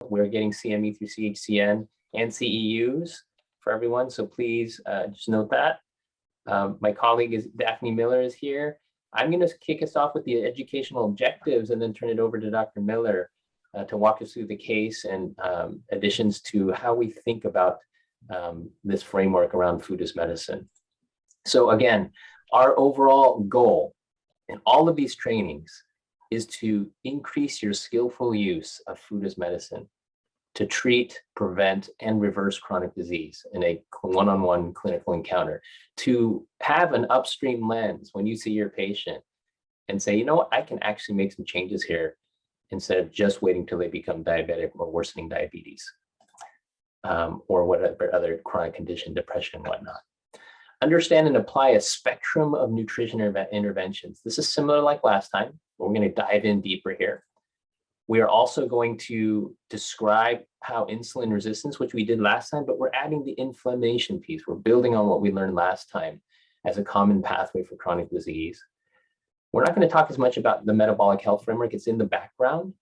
We're getting CME through CHCN and CEUs for everyone, so please just note that. My colleague is Daphne Miller is here. I'm going to kick us off with the educational objectives and then turn it over to Dr. Miller to walk us through the case and additions to how we think about this framework around food as medicine. So again, our overall goal in all of these trainings is to increase your skillful use of food as medicine to treat, prevent, and reverse chronic disease in a one-on-one clinical encounter, to have an upstream lens when you see your patient and say, you know what, I can actually make some changes here instead of just waiting till they become diabetic or worsening diabetes or whatever other chronic condition, depression, and whatnot. Understand and apply a spectrum of nutrition interventions. This is similar like last time, but we're going to dive in deeper here. We are also going to describe how insulin resistance, which we did last time, but we're adding the inflammation piece. We're building on what we learned last time as a common pathway for chronic disease. We're not going to talk as much about the metabolic health framework. It's in the background,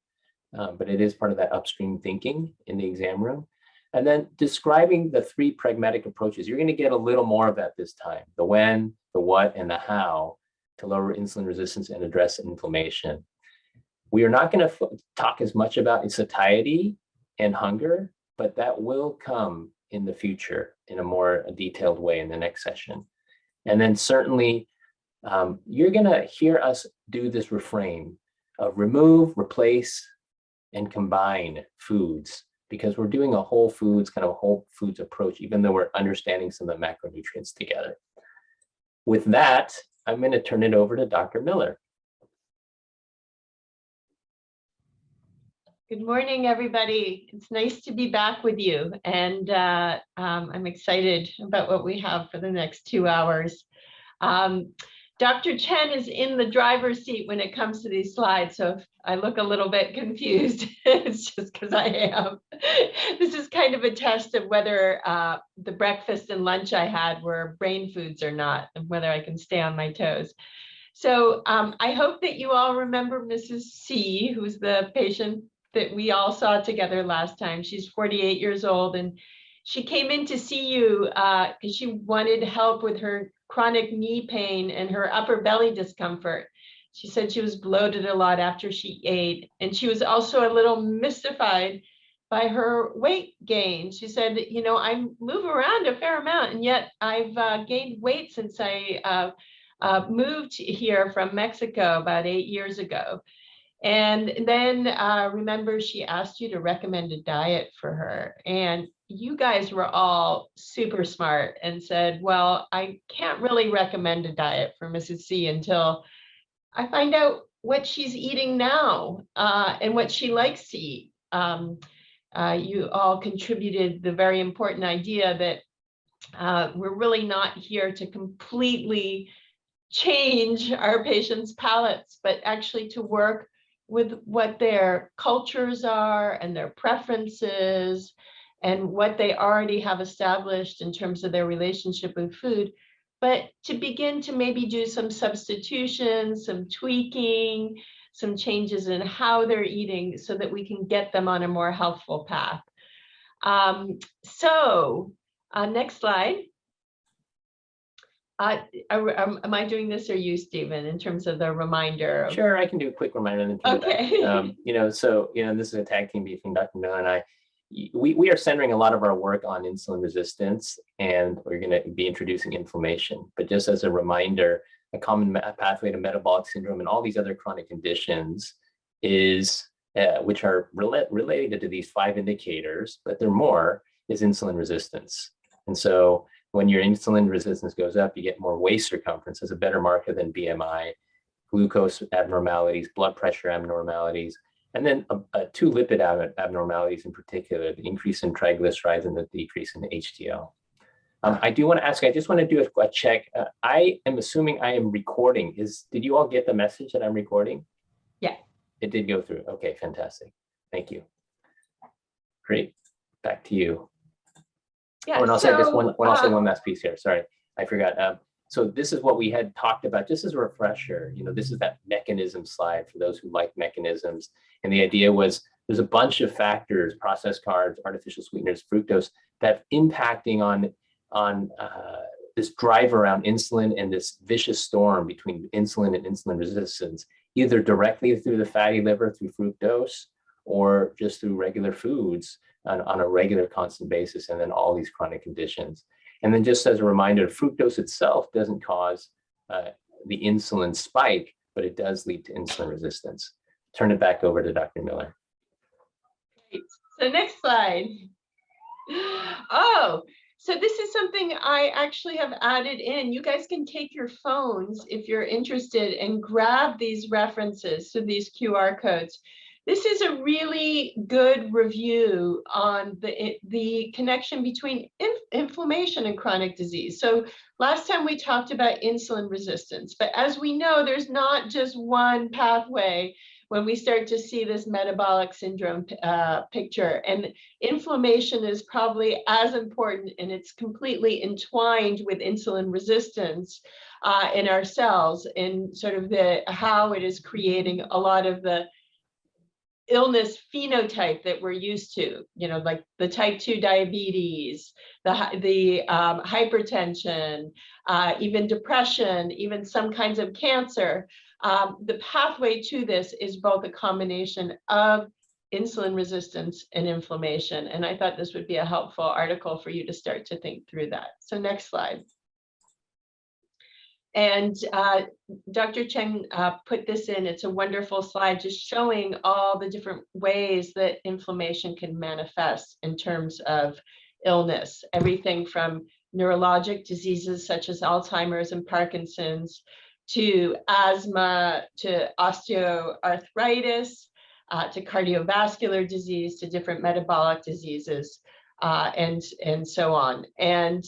but it is part of that upstream thinking in the exam room. And then describing the 3 pragmatic approaches. You're going to get a little more of that this time: the when, the what, and the how to lower insulin resistance and address inflammation. We are not going to talk as much about satiety and hunger, but that will come in the future in a more detailed way in the next session. And then certainly, you're going to hear us do this refrain of remove, replace, and combine foods, because we're doing a whole foods, kind of a whole foods approach, even though we're understanding some of the macronutrients together. With that, I'm going to turn it over to Dr. Miller. Good morning, everybody. It's nice to be back with you, and I'm excited about what we have for the next 2 hours. Dr. Chen is in the driver's seat when it comes to these slides, so if I look a little bit confused, it's just because I am. This is kind of a test of whether the breakfast and lunch I had were brain foods or not, and whether I can stay on my toes. So I hope that you all remember Mrs. C, who's the patient that we all saw together last time. She's 48 years old, and she came in to see you because she wanted help with her chronic knee pain and her upper belly discomfort. She said she was bloated a lot after she ate, and she was also a little mystified by her weight gain. She said, you know, I move around a fair amount, and yet I've gained weight since I moved here from Mexico about 8 years ago. And then remember, she asked you to recommend a diet for her. And you guys were all super smart and said, well, I can't really recommend a diet for Mrs. C until I find out what she's eating now and what she likes to eat. You all contributed the very important idea that we're really not here to completely change our patients' palates, but actually to work with what their cultures are and their preferences and what they already have established in terms of their relationship with food, but to begin to maybe do some substitutions, some tweaking, some changes in how they're eating so that we can get them on a more healthful path. Next slide. Am I doing this or you, Stephen, in terms of the reminder? Sure, I can do a quick reminder. Okay. This is a tag team between Dr. Miller and I. We are centering a lot of our work on insulin resistance, and we're going to be introducing inflammation. But just as a reminder, a common pathway to metabolic syndrome and all these other chronic conditions is, which are related to these 5 indicators, but there are more, is insulin resistance. And so when your insulin resistance goes up, you get more waist circumference as a better marker than BMI, glucose abnormalities, blood pressure abnormalities, and then 2 lipid abnormalities in particular, the increase in triglycerides and the decrease in HDL. I do want to ask, I just want to do a check. I am assuming I am recording. Did you all get the message that I'm recording? Yeah. It did go through. Okay, fantastic. Thank you. Great. Back to you. Yeah, and I'll say this one last piece here. Sorry, I forgot. So this is what we had talked about, just as a refresher. This is that mechanism slide for those who like mechanisms. And the idea was there's a bunch of factors, processed carbs, artificial sweeteners, fructose, that impacting on this drive around insulin and this vicious storm between insulin and insulin resistance, either directly through the fatty liver through fructose or just through regular foods on a regular constant basis, and then all these chronic conditions. And then just as a reminder, fructose itself doesn't cause the insulin spike, but it does lead to insulin resistance. Turn it back over to Dr. Miller. Great. So next slide. Oh, so this is something I actually have added in. You guys can take your phones if you're interested and grab these references, so these QR codes. This is a really good review on the connection between inflammation and chronic disease. So last time we talked about insulin resistance, but as we know, there's not just one pathway when we start to see this metabolic syndrome picture. And inflammation is probably as important, and it's completely entwined with insulin resistance in our cells, and sort of how it is creating a lot of the illness phenotype that we're used to, like the type 2 diabetes, the hypertension, even depression, even some kinds of cancer. The pathway to this is both a combination of insulin resistance and inflammation. And I thought this would be a helpful article for you to start to think through that. So next slide. And Dr. Chen put this in. It's a wonderful slide just showing all the different ways that inflammation can manifest in terms of illness, everything from neurologic diseases such as Alzheimer's and Parkinson's, to asthma, to osteoarthritis, to cardiovascular disease, to different metabolic diseases, and so on. And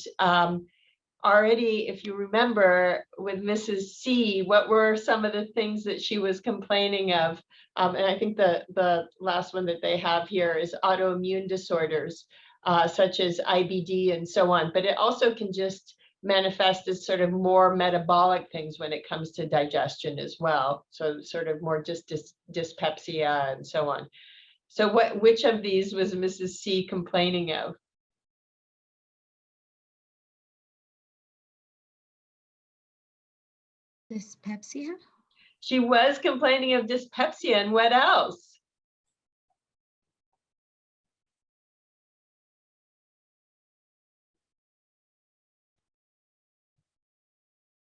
already, if you remember, with Mrs. C, what were some of the things that she was complaining of? And I think the last one that they have here is autoimmune disorders, such as IBD and so on. But it also can just manifest as sort of more metabolic things when it comes to digestion as well. So sort of more just dyspepsia and so on. So which of these was Mrs. C complaining of? Dyspepsia? She was complaining of dyspepsia, and what else?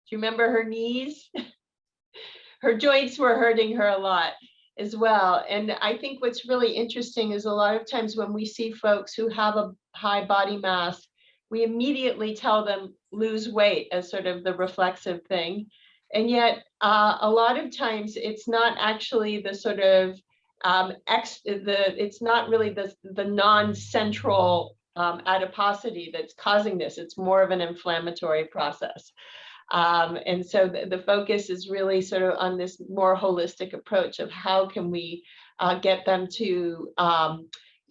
Do you remember her knees? Her joints were hurting her a lot as well. And I think what's really interesting is a lot of times when we see folks who have a high body mass, we immediately tell them lose weight as sort of the reflexive thing. And yet a lot of times it's not actually the sort of it's not really the non-central adiposity that's causing this. It's more of an inflammatory process. And so the focus is really sort of on this more holistic approach of how can we get them to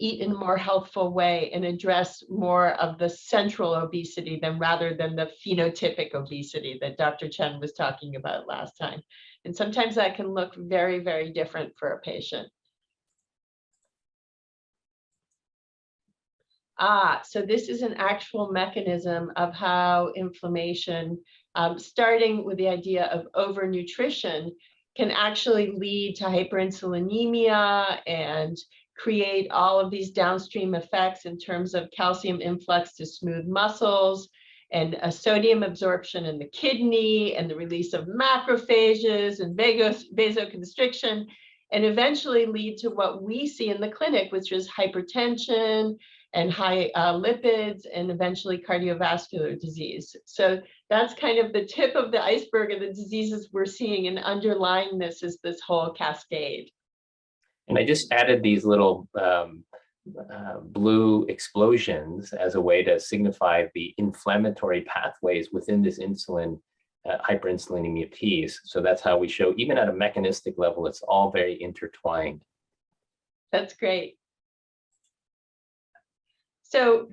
eat in a more healthful way and address more of the central obesity rather than the phenotypic obesity that Dr. Chen was talking about last time. And sometimes that can look very, very different for a patient. So this is an actual mechanism of how inflammation, starting with the idea of overnutrition, can actually lead to hyperinsulinemia and create all of these downstream effects in terms of calcium influx to smooth muscles and sodium absorption in the kidney and the release of macrophages and vasoconstriction, and eventually lead to what we see in the clinic, which is hypertension and high lipids, and eventually cardiovascular disease. So that's kind of the tip of the iceberg of the diseases we're seeing, and underlying this is this whole cascade. And I just added these little blue explosions as a way to signify the inflammatory pathways within this insulin, hyperinsulinemia piece. So that's how we show, even at a mechanistic level, it's all very intertwined. That's great. So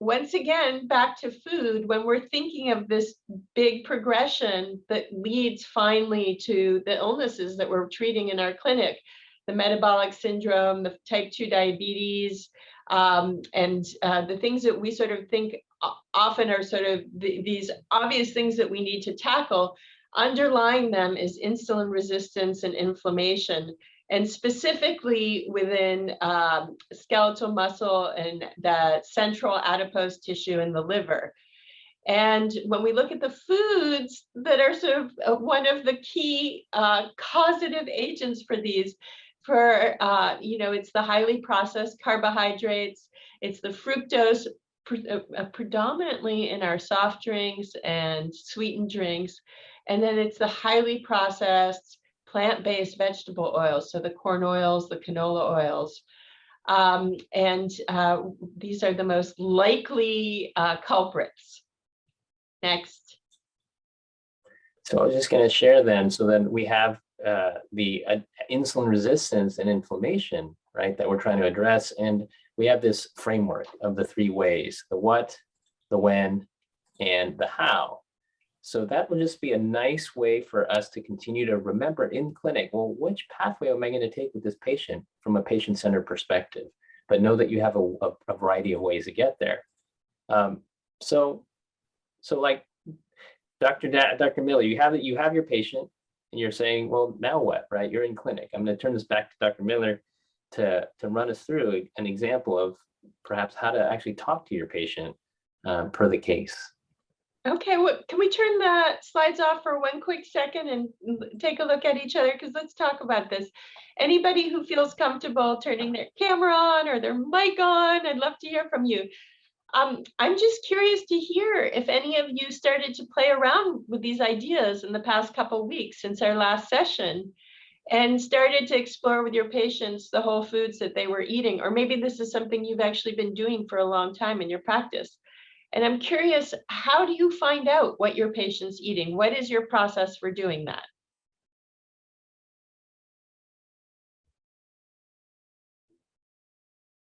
once again, back to food, when we're thinking of this big progression that leads finally to the illnesses that we're treating in our clinic, the metabolic syndrome, the type 2 diabetes, and the things that we sort of think often are sort of these obvious things that we need to tackle, underlying them is insulin resistance and inflammation, and specifically within skeletal muscle and the central adipose tissue in the liver. And when we look at the foods that are sort of one of the key causative agents for these, it's the highly processed carbohydrates, it's the fructose predominantly in our soft drinks and sweetened drinks, and then it's the highly processed plant-based vegetable oils, so the corn oils, the canola oils. These are the most likely culprits. Next. So I was just going to share them. So then we have the insulin resistance and inflammation, right, that we're trying to address. And we have this framework of the 3 ways: the what, the when, and the how. So that will just be a nice way for us to continue to remember in clinic, well, which pathway am I going to take with this patient from a patient-centered perspective? But know that you have a variety of ways to get there. So like Dr. Miller, you have your patient and you're saying, well, now what, right? You're in clinic. I'm going to turn this back to Dr. Miller to run us through an example of perhaps how to actually talk to your patient per the case. Okay, well, can we turn the slides off for one quick second and take a look at each other? Because let's talk about this. Anybody who feels comfortable turning their camera on or their mic on, I'd love to hear from you. I'm just curious to hear if any of you started to play around with these ideas in the past couple of weeks since our last session and started to explore with your patients the whole foods that they were eating, or maybe this is something you've actually been doing for a long time in your practice. And I'm curious, how do you find out what your patient's eating? What is your process for doing that?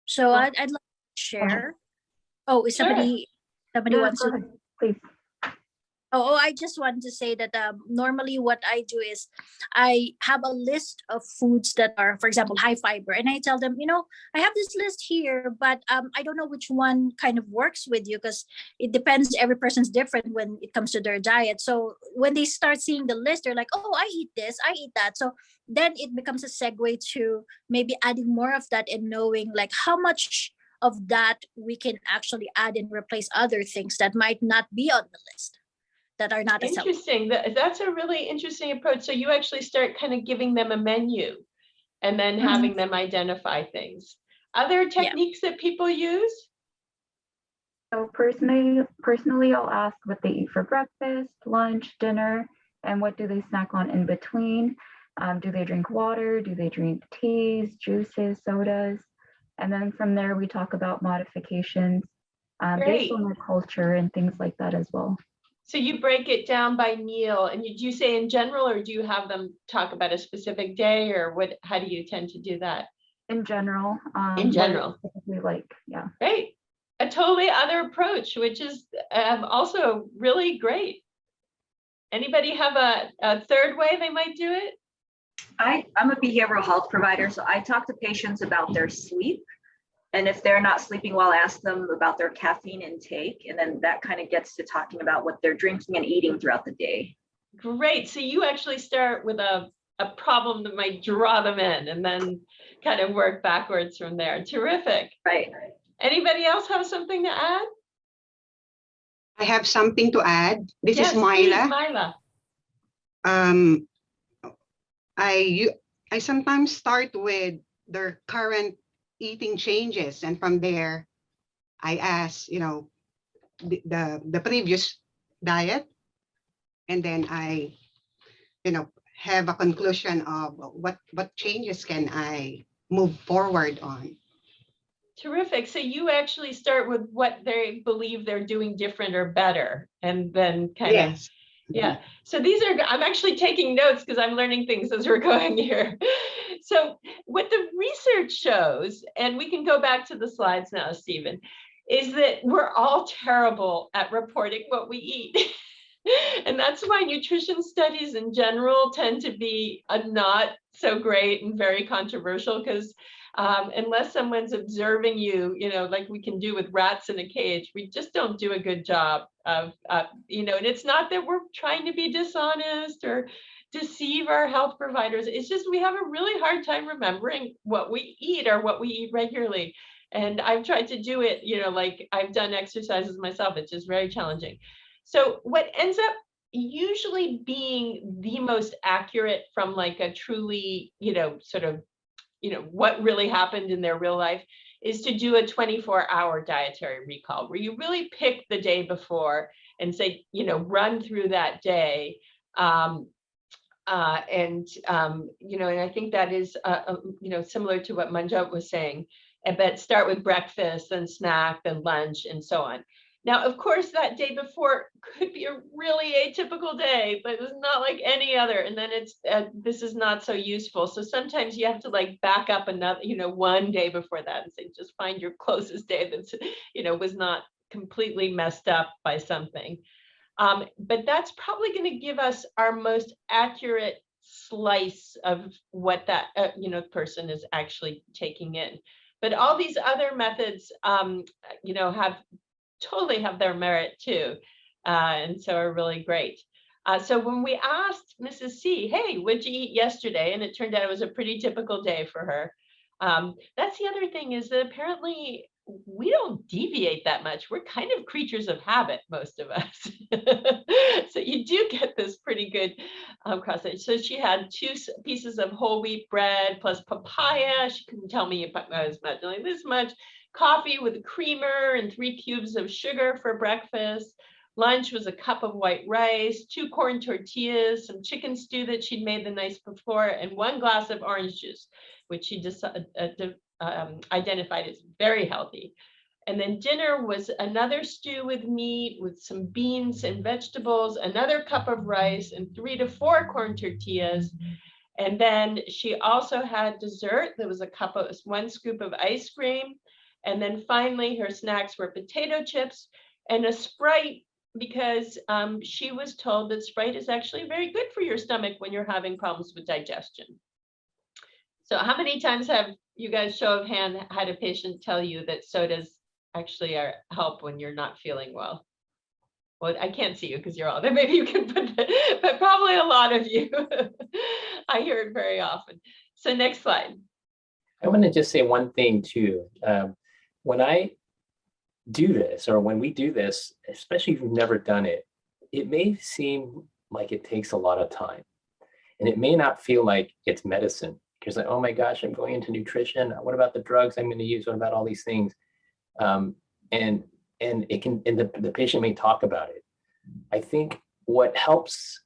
So I'd like to share. Oh, is somebody wants to? Please. Oh, I just wanted to say that normally what I do is I have a list of foods that are, for example, high fiber. And I tell them, I have this list here, but I don't know which one kind of works with you because it depends. Every person's different when it comes to their diet. So when they start seeing the list, they're like, oh, I eat this, I eat that. So then it becomes a segue to maybe adding more of that and knowing like how much of that we can actually add and replace other things that might not be on the list, that are not interesting. That's a really interesting approach. So you actually start kind of giving them a menu and then having them identify things. Other techniques that people use? So personally, I'll ask what they eat for breakfast, lunch, dinner, and what do they snack on in between. Do they drink water? Do they drink teas, juices, sodas? And then from there, we talk about modifications based on their culture and things like that as well. So you break it down by meal, and do you say in general, or do you have them talk about a specific day, or what? How do you tend to do that? In general. In general. Yeah. Great. A totally other approach, which is also really great. Anybody have a third way they might do it? I'm a behavioral health provider, so I talk to patients about their sleep. And if they're not sleeping well, ask them about their caffeine intake. And then that kind of gets to talking about what they're drinking and eating throughout the day. Great. So you actually start with a problem that might draw them in and then kind of work backwards from there. Terrific. Right. Anybody else have something to add? I have something to add. This Yes, is Myla. please, Myla. I sometimes start with their current eating changes, and from there I ask, the previous diet, and then I have a conclusion of what changes can I move forward on. Terrific. So you actually start with what they believe they're doing different or better, and then kind of yeah. So I'm actually taking notes because I'm learning things as we're going here. So what the research shows, and we can go back to the slides now, Stephen, is that we're all terrible at reporting what we eat. And that's why nutrition studies in general tend to be a not so great and very controversial because unless someone's observing you, like we can do with rats in a cage, we just don't do a good job of, and it's not that we're trying to be dishonest or deceive our health providers. It's just we have a really hard time remembering what we eat or what we eat regularly. And I've tried to do it, like I've done exercises myself. It's just very challenging. So what ends up usually being the most accurate from like a truly, sort of, what really happened in their real life is to do a 24-hour dietary recall where you really pick the day before and say, run through that day. And I think that is, similar to what Manjot was saying, but start with breakfast, then snack, then lunch, and so on. Now, of course, that day before could be a really atypical day, but it's not like any other. And then this is not so useful. So sometimes you have to like back up another, one day before that and say, just find your closest day that's, was not completely messed up by something. But that's probably going to give us our most accurate slice of what that, person is actually taking in. But all these other methods, totally have their merit too, and so are really great. So when we asked Mrs. C, hey, what'd you eat yesterday? And it turned out it was a pretty typical day for her. That's the other thing is that apparently we don't deviate that much. We're kind of creatures of habit, most of us. So you do get this pretty good cross. So she had 2 pieces of whole wheat bread plus papaya. She couldn't tell me if I was like this much. Coffee with a creamer and 3 cubes of sugar for breakfast. Lunch was a cup of white rice, 2 corn tortillas, some chicken stew that she'd made the night before, and 1 glass of orange juice, which she identified as very healthy. And then dinner was another stew with meat, with some beans and vegetables, another cup of rice, and 3 to 4 corn tortillas. And then she also had dessert. There was 1 scoop of ice cream. And then finally, her snacks were potato chips and a Sprite, because she was told that Sprite is actually very good for your stomach when you're having problems with digestion. So how many times have you guys, show of hand, had a patient tell you that sodas actually help when you're not feeling well? Well, I can't see you because you're all there. Maybe you can put that, but probably a lot of you. I hear it very often. So next slide. I want to just say one thing too. When I do this, or when we do this, especially if you've never done it, it may seem like it takes a lot of time, and it may not feel like it's medicine, because like, oh my gosh, I'm going into nutrition. What about the drugs I'm going to use? What about all these things? And it can, and the patient may talk about it. I think what helps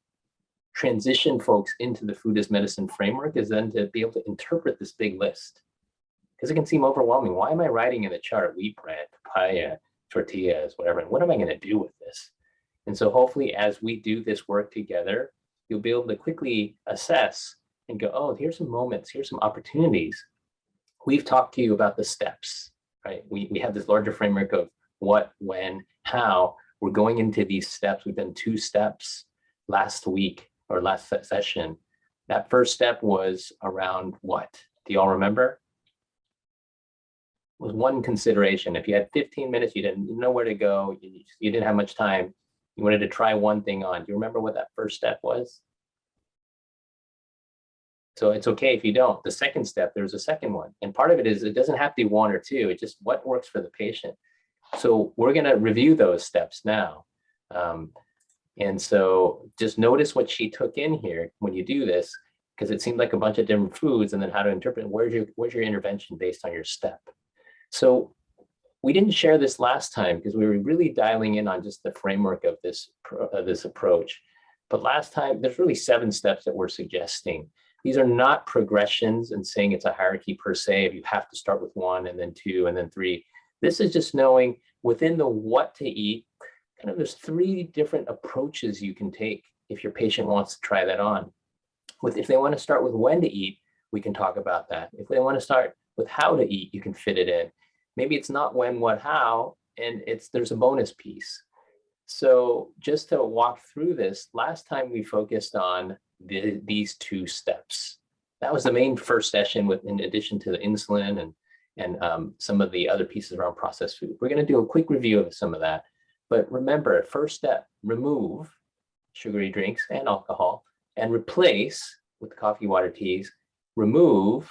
transition folks into the food as medicine framework is then to be able to interpret this big list, because it can seem overwhelming. Why am I writing in the chart wheat bread, papaya, tortillas, whatever, and what am I going to do with this? And so hopefully as we do this work together, you'll be able to quickly assess and go, oh, here's some moments, here's some opportunities. We've talked to you about the steps, right? We have this larger framework of what, when, how. We're going into these steps. We've done 2 steps last week or last session. That first step was around what? Do y'all remember? Was 1 consideration. If you had 15 minutes, you didn't know where to go, you didn't have much time, you wanted to try one thing on. Do you remember what that first step was? So it's okay if you don't. The second step, there's a second one. And part of it is, it doesn't have to be 1 or 2, it's just what works for the patient. So we're going to review those steps now. And so just notice what she took in here when you do this, because it seemed like a bunch of different foods, and then how to interpret where's your intervention based on your step. So we didn't share this last time because we were really dialing in on just the framework of this approach. But last time, there's really 7 steps that we're suggesting. These are not progressions and saying it's a hierarchy per se, if you have to start with 1 and then 2 and then 3. This is just knowing within the what to eat, kind of there's 3 different approaches you can take if your patient wants to try that on. If they want to start with when to eat, we can talk about that. If they want to start with how to eat, you can fit it in. Maybe it's not when, what, how, and there's a bonus piece. So just to walk through this, last time we focused on these 2 steps. That was the main first session with, in addition to the insulin and some of the other pieces around processed food. We're going to do a quick review of some of that. But remember, first step, remove sugary drinks and alcohol and replace with coffee, water, teas, remove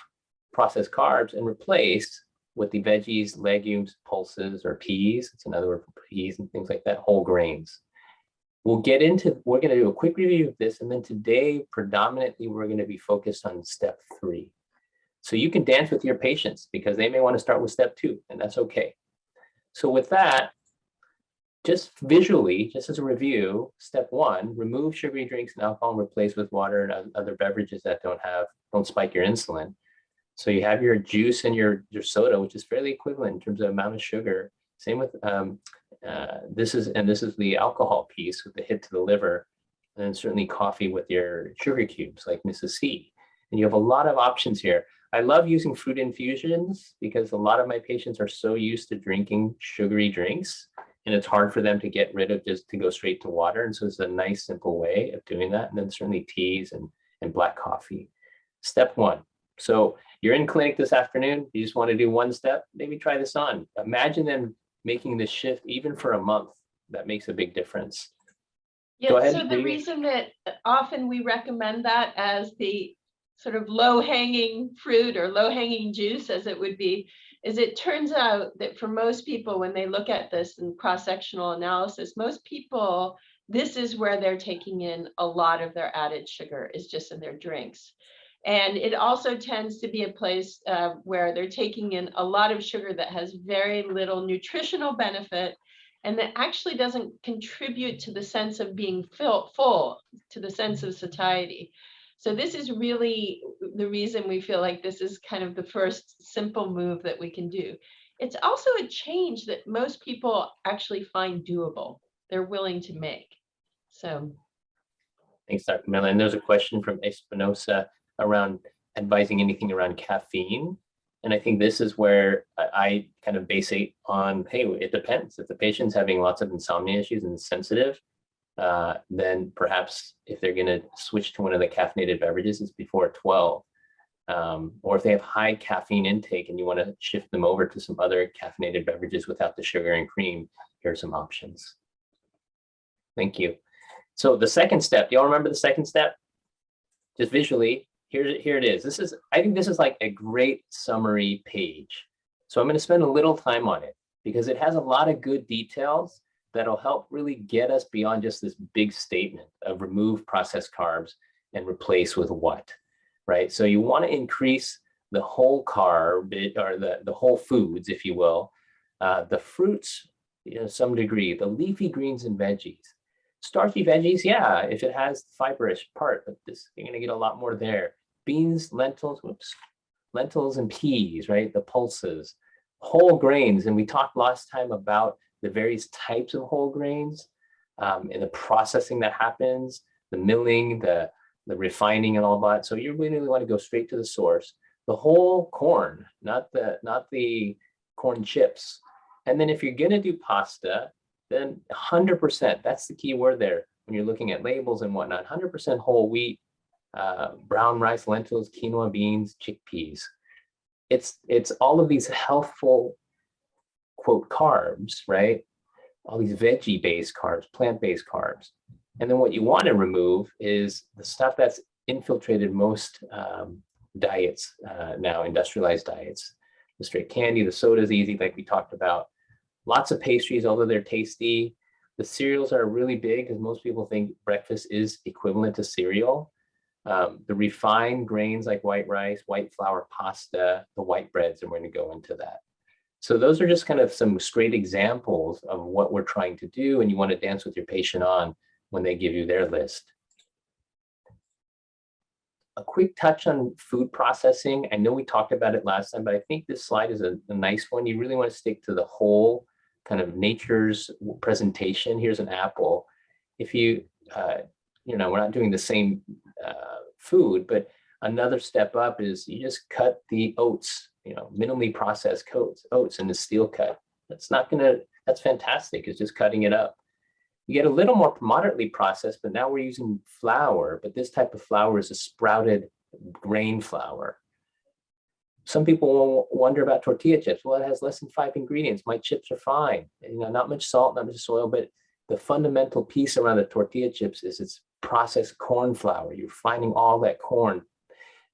processed carbs and replace with the veggies, legumes, pulses, or peas. It's another word for peas and things like that, whole grains. We're going to do a quick review of this. And then today, predominantly, we're going to be focused on step 3. So you can dance with your patients because they may want to start with step 2, and that's okay. So with that, just visually, just as a review, step 1, remove sugary drinks and alcohol and replace with water and other beverages that don't spike your insulin. So you have your juice and your soda, which is fairly equivalent in terms of amount of sugar. Same with this is the alcohol piece with the hit to the liver, and then certainly coffee with your sugar cubes like Mrs. C. And you have a lot of options here. I love using fruit infusions because a lot of my patients are so used to drinking sugary drinks, and it's hard for them to get rid of just to go straight to water. And so it's a nice, simple way of doing that. And then certainly teas and black coffee. Step 1. So you're in clinic this afternoon, you just want to do one step, maybe try this on. Imagine them making this shift even for a month. That makes a big difference. Yeah, Go ahead, so the Rhea. reason that often we recommend that as the sort of low-hanging fruit or low-hanging juice, as it would be, is it turns out that for most people, when they look at this in cross-sectional analysis, most people, this is where they're taking in a lot of their added sugar, is just in their drinks. And it also tends to be a place where they're taking in a lot of sugar that has very little nutritional benefit and that actually doesn't contribute to the sense of being full, to the sense of satiety. So this is really the reason we feel like this is kind of the first simple move that we can do. It's also a change that most people actually find doable. They're willing to make. So. Thanks, Dr. Miller. And there's a question from Espinosa around advising anything around caffeine. And I think this is where I kind of base it on, hey, it depends. If the patient's having lots of insomnia issues and sensitive, then perhaps if they're going to switch to one of the caffeinated beverages, it's before 12. Or if they have high caffeine intake and you want to shift them over to some other caffeinated beverages without the sugar and cream, here are some options. Thank you. So the second step, do y'all remember the second step? Just visually, here it is. I think this is like a great summary page. So I'm going to spend a little time on it because it has a lot of good details that'll help really get us beyond just this big statement of remove processed carbs and replace with what, right? So you want to increase the whole carb or the whole foods, if you will, the fruits, some degree, the leafy greens and veggies. Starchy veggies, yeah, if it has the fibrous part, but you're going to get a lot more there. Beans, lentils, lentils and peas, right? The pulses, whole grains. And we talked last time about the various types of whole grains and the processing that happens, the milling, the refining and all that. So you really want to go straight to the source. The whole corn, not the corn chips. And then if you're going to do pasta, then 100%, that's the key word there when you're looking at labels and whatnot, 100% whole wheat, brown rice, lentils, quinoa, beans, chickpeas. It's all of these healthful, quote, carbs, right? All these veggie-based carbs, plant-based carbs. And then what you want to remove is the stuff that's infiltrated most diets now, industrialized diets. The straight candy, the soda is easy, like we talked about. Lots of pastries, although they're tasty. The cereals are really big because most people think breakfast is equivalent to cereal. The refined grains like white rice, white flour pasta, the white breads, and we're going to go into that. So those are just kind of some great examples of what we're trying to do, and you want to dance with your patient on when they give you their list. A quick touch on food processing. I know we talked about it last time, but I think this slide is a nice one. You really want to stick to the whole kind of nature's presentation. Here's an apple. If you, we're not doing the same food, but another step up is you just cut the oats, minimally processed oats in the steel cut. That's fantastic. It's just cutting it up. You get a little more moderately processed, but now we're using flour, but this type of flour is a sprouted grain flour. Some people will wonder about tortilla chips. Well, it has less than 5 ingredients. My chips are fine. You know, not much salt, not much soil, but the fundamental piece around the tortilla chips is it's processed corn flour. You're finding all that corn,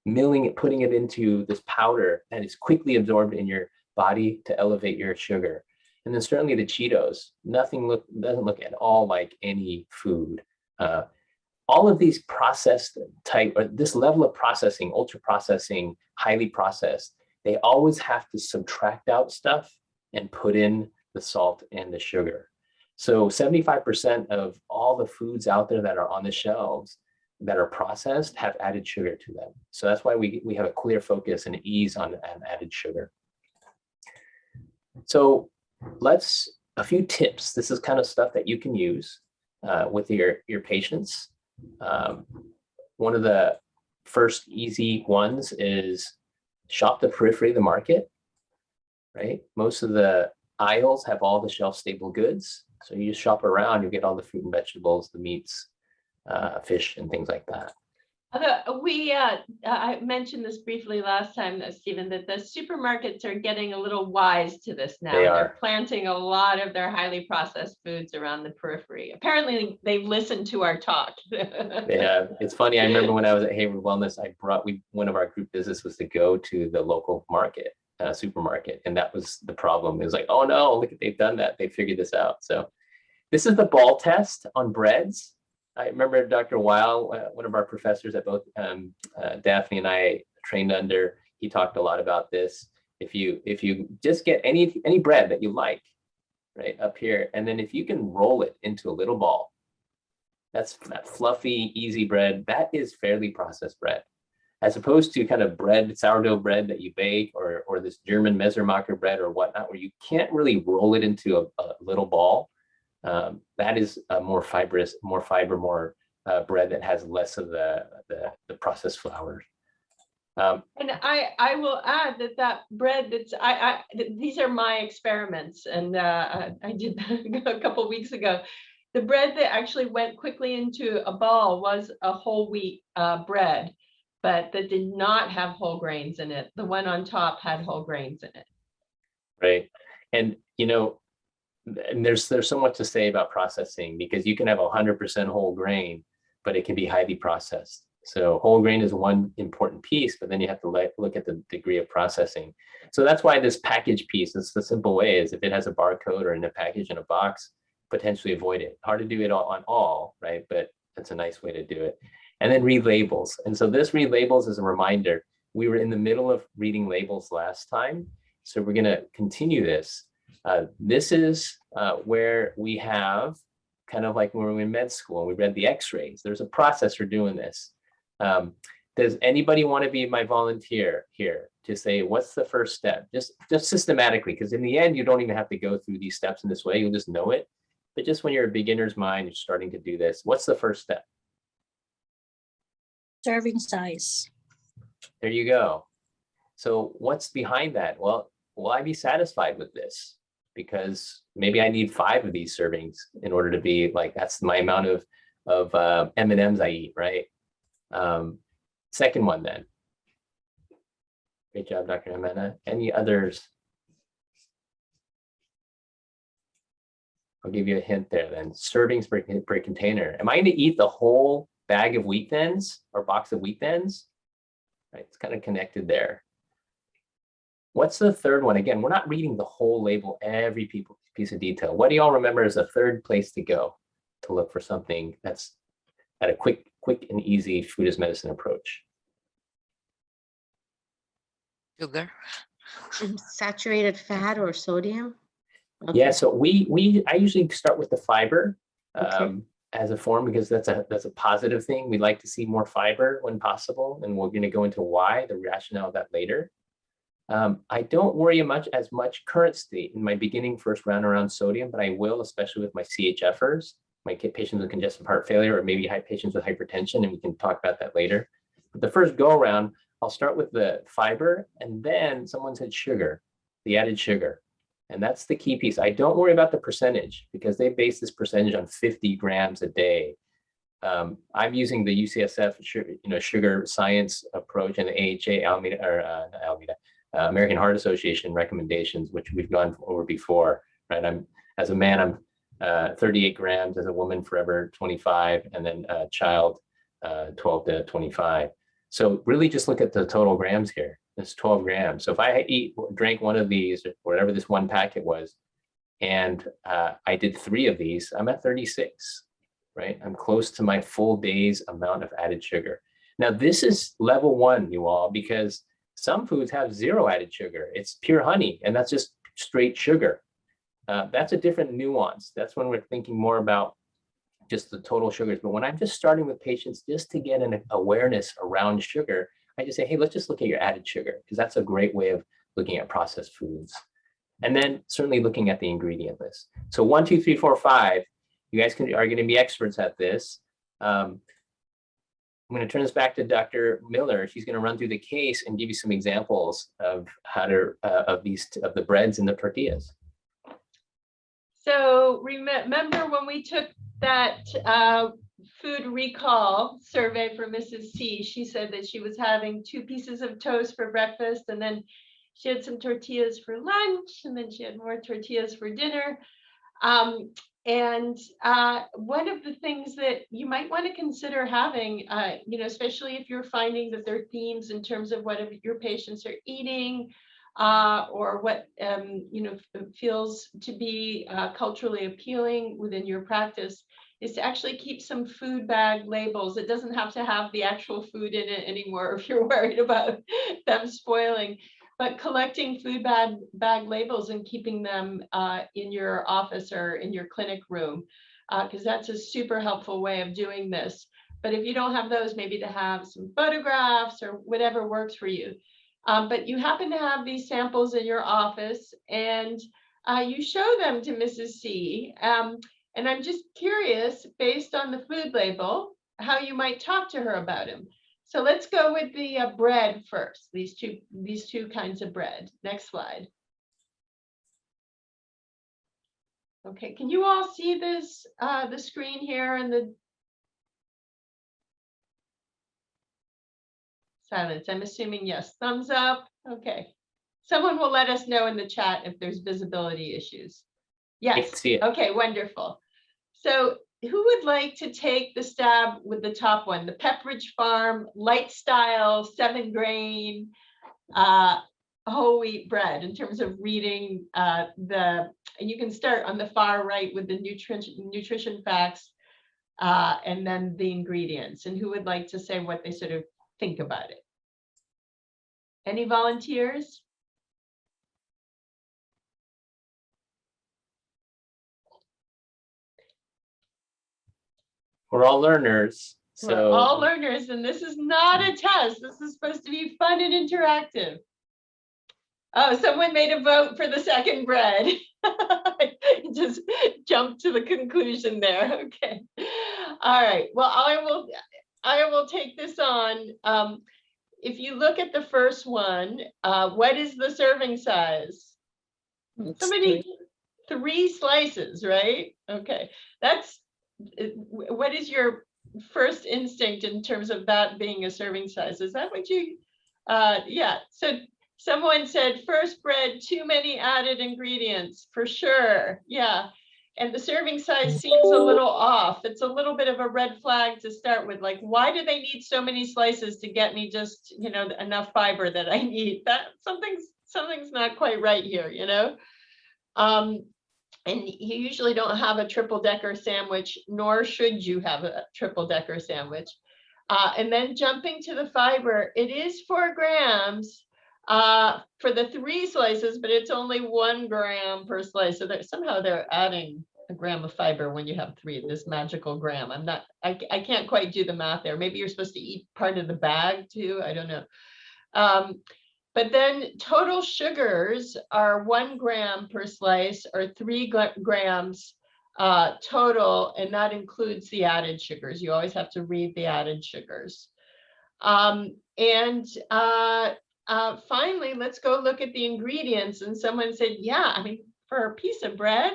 milling it, putting it into this powder that is quickly absorbed in your body to elevate your sugar. And then certainly the Cheetos, doesn't look at all like any food. All of these processed type, or this level of processing, ultra processing, highly processed, they always have to subtract out stuff and put in the salt and the sugar. So 75% of all the foods out there that are on the shelves that are processed have added sugar to them. So that's why we have a clear focus and ease on added sugar. So a few tips. This is kind of stuff that you can use with your patients. One of the first easy ones is shop the periphery of the market, right? Most of the aisles have all the shelf stable goods. So you just shop around, you get all the fruit and vegetables, the meats, fish and things like that. I mentioned this briefly last time, Stephen, that the supermarkets are getting a little wise to this now. They're planting a lot of their highly processed foods around the periphery. Apparently, they've listened to our talk. Yeah, it's funny. I remember when I was at Hayward Wellness, one of our group business was to go to the local market, supermarket, and that was the problem. It was like, oh no, look, they've done that. They figured this out. So this is the ball test on breads. I remember Dr. Weil, one of our professors at both Daphne and I trained under, he talked a lot about this. If you just get any bread that you like, right up here, and then if you can roll it into a little ball, that's that fluffy, easy bread, that is fairly processed bread. As opposed to kind of bread, sourdough bread that you bake, or this German Messermacher bread or whatnot, where you can't really roll it into a little ball. That is a more fibrous, more bread that has less of the processed flours. And I will add that bread these are my experiments, and I did a couple of weeks ago. The bread that actually went quickly into a ball was a whole wheat bread, but that did not have whole grains in it. The one on top had whole grains in it. Right, and you know. And there's so much to say about processing, because you can have 100% whole grain, but it can be highly processed. So whole grain is one important piece, but then you have to look at the degree of processing. So that's why this package piece, it's the simple way, is if it has a barcode or in a package in a box, potentially avoid it. Hard to do it on all, right? But that's a nice way to do it. And then read labels. And so this read labels is a reminder. We were in the middle of reading labels last time, so we're going to continue this. This is where we have kind of like when we were in med school and we read the x-rays. There's a process for doing this. Does anybody want to be my volunteer here to say, what's the first step? Just systematically, because in the end, you don't even have to go through these steps in this way. You'll just know it. But just when you're a beginner's mind, you're starting to do this. What's the first step? Serving size. There you go. So what's behind that? Well, will I be satisfied with this? Because maybe I need 5 of these servings in order to be like, that's my amount of M&Ms I eat, right? Second one then. Great job, Dr. Amena. Any others? I'll give you a hint there then. Servings per container. Am I going to eat the whole bag of wheat thins or box of wheat thins? Right, it's kind of connected there. What's the third one? Again, we're not reading the whole label, every piece of detail. What do y'all remember as a third place to go to look for something that's at a quick and easy food as medicine approach? Sugar. Saturated fat or sodium? Okay. Yeah, so I usually start with the fiber as a form, because that's a positive thing. We like to see more fiber when possible, and we're going to go into why, the rationale of that later. I don't worry as much current state in my beginning first round around sodium, but I will, especially with my CHFers, my patients with congestive heart failure, or maybe patients with hypertension, and we can talk about that later. But the first go around, I'll start with the fiber, and then someone said sugar, the added sugar. And that's the key piece. I don't worry about the percentage, because they base this percentage on 50 grams a day. I'm using the UCSF sugar science approach and the AHA American Heart Association recommendations, which we've gone over before. Right, as a man, I'm 38 grams, as a woman, forever 25, and then a child 12 to 25. So really just look at the total grams here. It's 12 grams. So if I drank one of these, or whatever this one packet was, and I did 3 of these, I'm at 36, right? I'm close to my full day's amount of added sugar. Now, this is level 1, you all, because some foods have 0 added sugar. It's pure honey, and that's just straight sugar. That's a different nuance. That's when we're thinking more about just the total sugars. But when I'm just starting with patients just to get an awareness around sugar, I just say, hey, let's just look at your added sugar, because that's a great way of looking at processed foods. And then certainly looking at the ingredient list. So 1, 2, 3, 4, 5, you guys are going to be experts at this. I'm going to turn this back to Dr. Miller. She's going to run through the case and give you some examples of how to of the breads and the tortillas. So remember when we took that food recall survey for Mrs. C, she said that she was having 2 pieces of toast for breakfast, and then she had some tortillas for lunch, and then she had more tortillas for dinner. And one of the things that you might want to consider having, especially if you're finding that there are themes in terms of what your patients are eating, or what feels to be culturally appealing within your practice, is to actually keep some food bag labels. It doesn't have to have the actual food in it anymore if you're worried about them spoiling. But collecting food bag labels and keeping them in your office or in your clinic room, because that's a super helpful way of doing this. But if you don't have those, maybe to have some photographs or whatever works for you. But you happen to have these samples in your office, and you show them to Mrs. C. And I'm just curious, based on the food label, how you might talk to her about them. So let's go with the bread first, these two kinds of bread. Next slide. Okay, can you all see this, the screen here and the silence? I'm assuming yes. Thumbs up. Okay. Someone will let us know in the chat if there's visibility issues. I can Yes. see it. Okay, wonderful. So who would like to take the stab with the top one, the Pepperidge Farm light style 7-grain whole wheat bread, in terms of reading and you can start on the far right with the nutrition facts and then the ingredients, and who would like to say what they sort of think about it? Any volunteers? We're all learners. We're So all learners, and this is not a test. This is supposed to be fun and interactive. Oh, someone made a vote for the second bread. Just jumped to the conclusion there. Okay. All right. Well, I will take this on. If you look at the first one, what is the serving size? Somebody, 3 slices, right? Okay. What is your first instinct in terms of that being a serving size? Is that what you, yeah. So someone said first bread, too many added ingredients, for sure. Yeah. And the serving size seems a little off. It's a little bit of a red flag to start with. Like, why do they need so many slices to get me just, enough fiber that I need? That something's not quite right here, And you usually don't have a triple-decker sandwich, nor should you have a triple-decker sandwich. And then jumping to the fiber, it is 4 grams for the 3 slices, but it's only 1 gram per slice. So somehow they're adding a gram of fiber when you have 3, this magical gram. I can't quite do the math there. Maybe you're supposed to eat part of the bag too. I don't know. But then total sugars are 1 gram per slice, or 3 grams total, and that includes the added sugars. You always have to read the added sugars. Finally, let's go look at the ingredients. And someone said, yeah, for a piece of bread,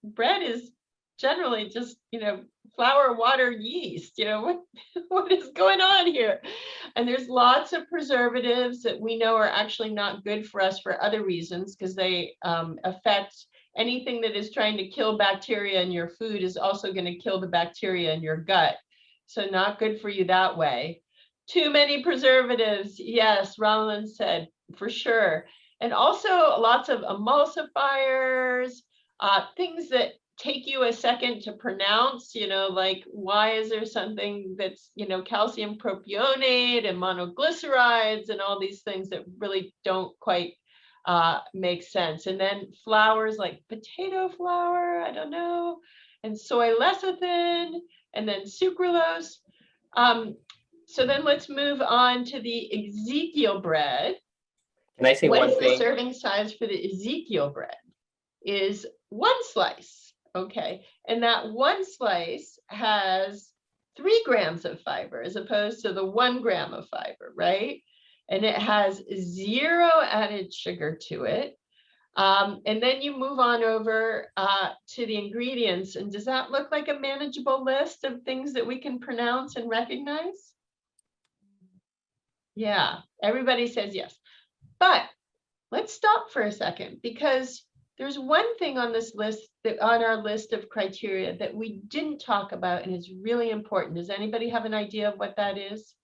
bread is generally just, flour, water, yeast. You know, what is going on here? And there's lots of preservatives that we know are actually not good for us for other reasons, because they affect anything that is trying to kill bacteria in your food is also going to kill the bacteria in your gut. So not good for you that way. Too many preservatives. Yes, Roland said, for sure. And also lots of emulsifiers, things that take you a second to pronounce, you know, like why is there something that's, you know, calcium propionate and monoglycerides and all these things that really don't quite make sense. And then flours like potato flour, I don't know, and soy lecithin, and then sucralose. So then let's move on to the Ezekiel bread. Can I say What one is the thing? serving size for the Ezekiel bread? Is 1 slice, okay? And that 1 slice has 3 grams of fiber as opposed to the 1 gram of fiber, right? And it has 0 added sugar to it. And then you move on over to the ingredients. And does that look like a manageable list of things that we can pronounce and recognize? Yeah, everybody says yes. But let's stop for a second, because there's one thing on this list, that on our list of criteria, that we didn't talk about and is really important. Does anybody have an idea of what that is?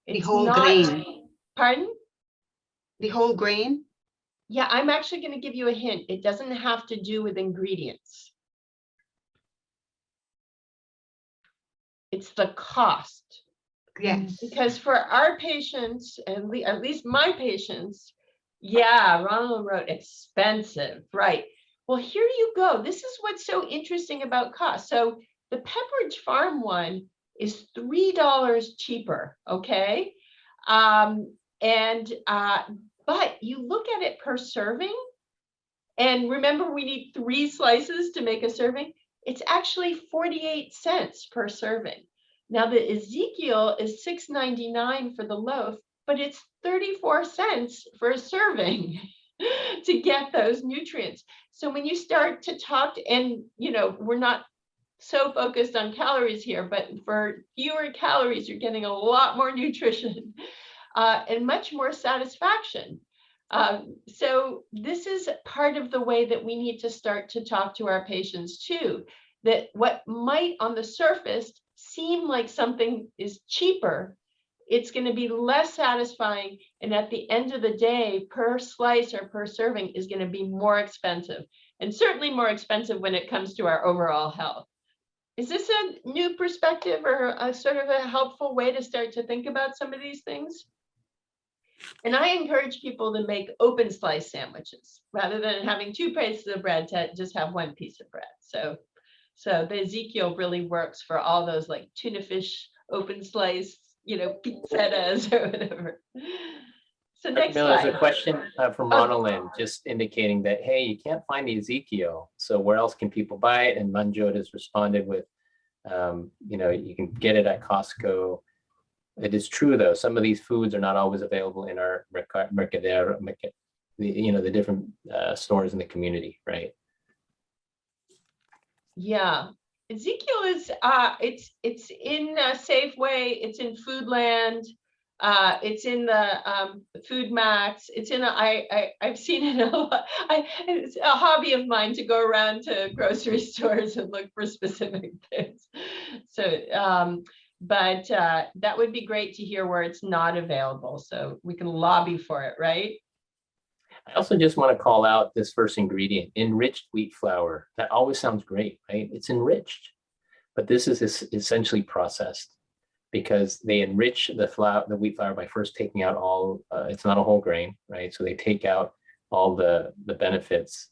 The It's whole not, grain. pardon? The whole grain? Yeah, I'm actually going to give you a hint. It doesn't have to do with ingredients. It's the cost. Yes. Because for our patients, and at least my patients, yeah, Ronald wrote expensive, right? Well, here you go. This is what's so interesting about cost. So the Pepperidge Farm one is $3 cheaper, okay? But you look at it per serving, and remember we need 3 slices to make a serving. It's actually 48 cents per serving. Now the Ezekiel is $6.99 for the loaf, but it's 34 cents for a serving to get those nutrients. So when you start to talk, and you know, we're not so focused on calories here, but for fewer calories, you're getting a lot more nutrition and much more satisfaction. So this is part of the way that we need to start to talk to our patients too, that what might on the surface seem like something is cheaper, it's going to be less satisfying. And at the end of the day, per slice or per serving is going to be more expensive, and certainly more expensive when it comes to our overall health. Is this a new perspective or a sort of a helpful way to start to think about some of these things? And I encourage people to make open slice sandwiches rather than having 2 pieces of bread, to just have 1 piece of bread. So the Ezekiel really works for all those, like tuna fish, open slice, you know, pizzettas or whatever. So next Miller, there's a slide. question from Ronald, just indicating that, hey, you can't find the Ezekiel, so where else can people buy it? And Manjot has responded with, you know, you can get it at Costco. It is true, though, some of these foods are not always available in our mercadero, you know, the different stores in the community, right? Yeah, Ezekiel is it's in Safeway, it's in Foodland, it's in the Food Max, it's in I've seen it a lot. It's a hobby of mine to go around to grocery stores and look for specific things. So but that would be great to hear where it's not available, so we can lobby for it, right? I also just want to call out this first ingredient, enriched wheat flour. That always sounds great, right? It's enriched, but this is essentially processed, because they enrich the wheat flour by first taking out all, it's not a whole grain, right? So they take out all the benefits,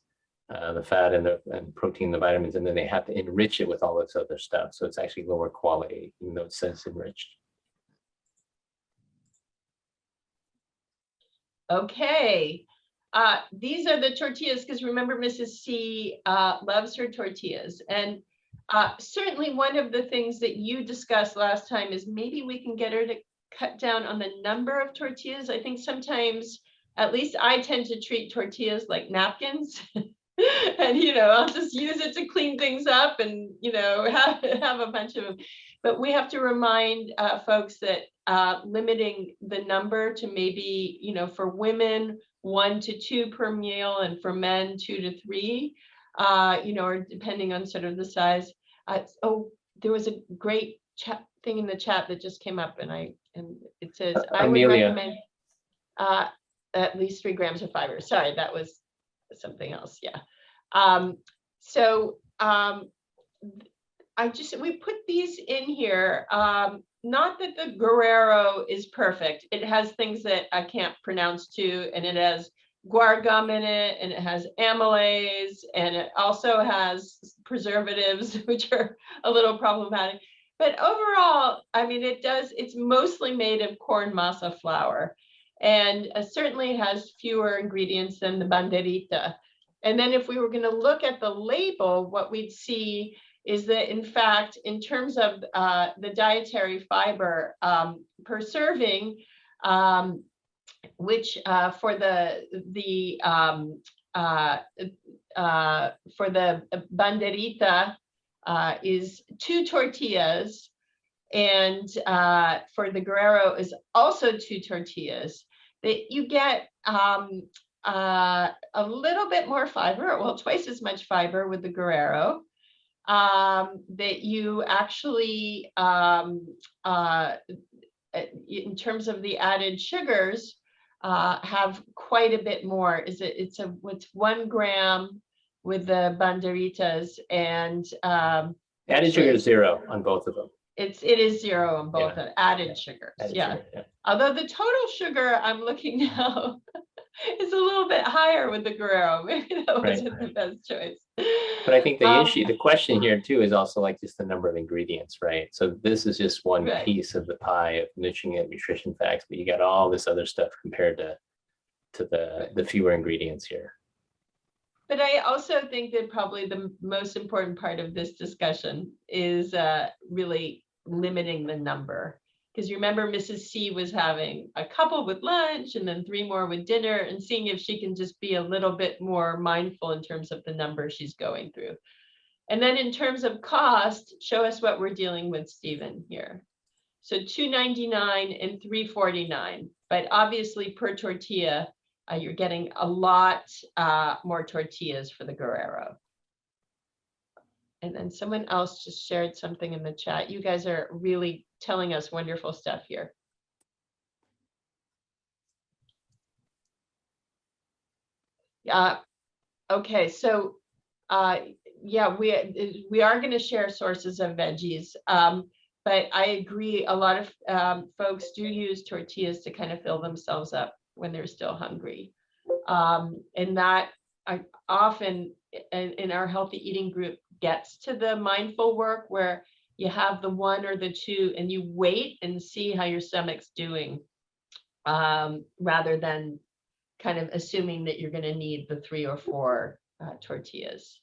the fat and the protein, the vitamins, and then they have to enrich it with all this other stuff. So it's actually lower quality, even though it says enriched. Okay. These are the tortillas, because remember, Mrs. C loves her tortillas. And certainly one of the things that you discussed last time is maybe we can get her to cut down on the number of tortillas. I think sometimes at least I tend to treat tortillas like napkins. And, you know, I'll just use it to clean things up and, you know, have a bunch of them. But we have to remind folks that limiting the number to maybe, you know, for women, 1 to 2 per meal, and for men, 2 to 3, you know, or depending on sort of the size. Oh, there was a great chat thing in the chat that just came up, and it says, I would Amelia. recommend at least 3 grams of fiber. Sorry, that was something else. Yeah. We put these in here. Not that the Guerrero is perfect. It has things that I can't pronounce too, and it has guar gum in it, and it has amylase, and it also has preservatives, which are a little problematic. But overall, I mean, it's mostly made of corn masa flour, and certainly has fewer ingredients than the banderita. And then if we were going to look at the label, what we'd see is that, in fact, in terms of the dietary fiber per serving, which for the banderita is 2 tortillas, and for the Guerrero is also 2 tortillas, that you get a little bit more fiber, well, twice as much fiber with the Guerrero, that you actually, in terms of the added sugars, have quite a bit more. It's 1 gram with the banderitas, and Added sugar is 0 on both of them. It is 0 on both, Yeah. added sugars. Added Yeah. sugar, Although the total sugar I'm looking now is a little bit higher with the Guerrero. Maybe that wasn't the best choice. But I think the question here too is also like just the number of ingredients, right? So this is just one Right. piece of the pie of nutrition facts, but you got all this other stuff compared to the fewer ingredients here. But I also think that probably the most important part of this discussion is really limiting the number. Because you remember Mrs. C was having a couple with lunch and then 3 more with dinner, and seeing if she can just be a little bit more mindful in terms of the number she's going through. And then in terms of cost, show us what we're dealing with, Stephen, here. So $2.99 and $3.49, but obviously per tortilla, you're getting a lot more tortillas for the Guerrero. And then someone else just shared something in the chat. You guys are really telling us wonderful stuff here. Okay, so yeah, we are going to share sources of veggies, but I agree, a lot of folks do use tortillas to kind of fill themselves up when they're still hungry. And that often in our healthy eating group gets to the mindful work where you have the 1 or the 2 and you wait and see how your stomach's doing, rather than kind of assuming that you're going to need the 3 or 4 tortillas.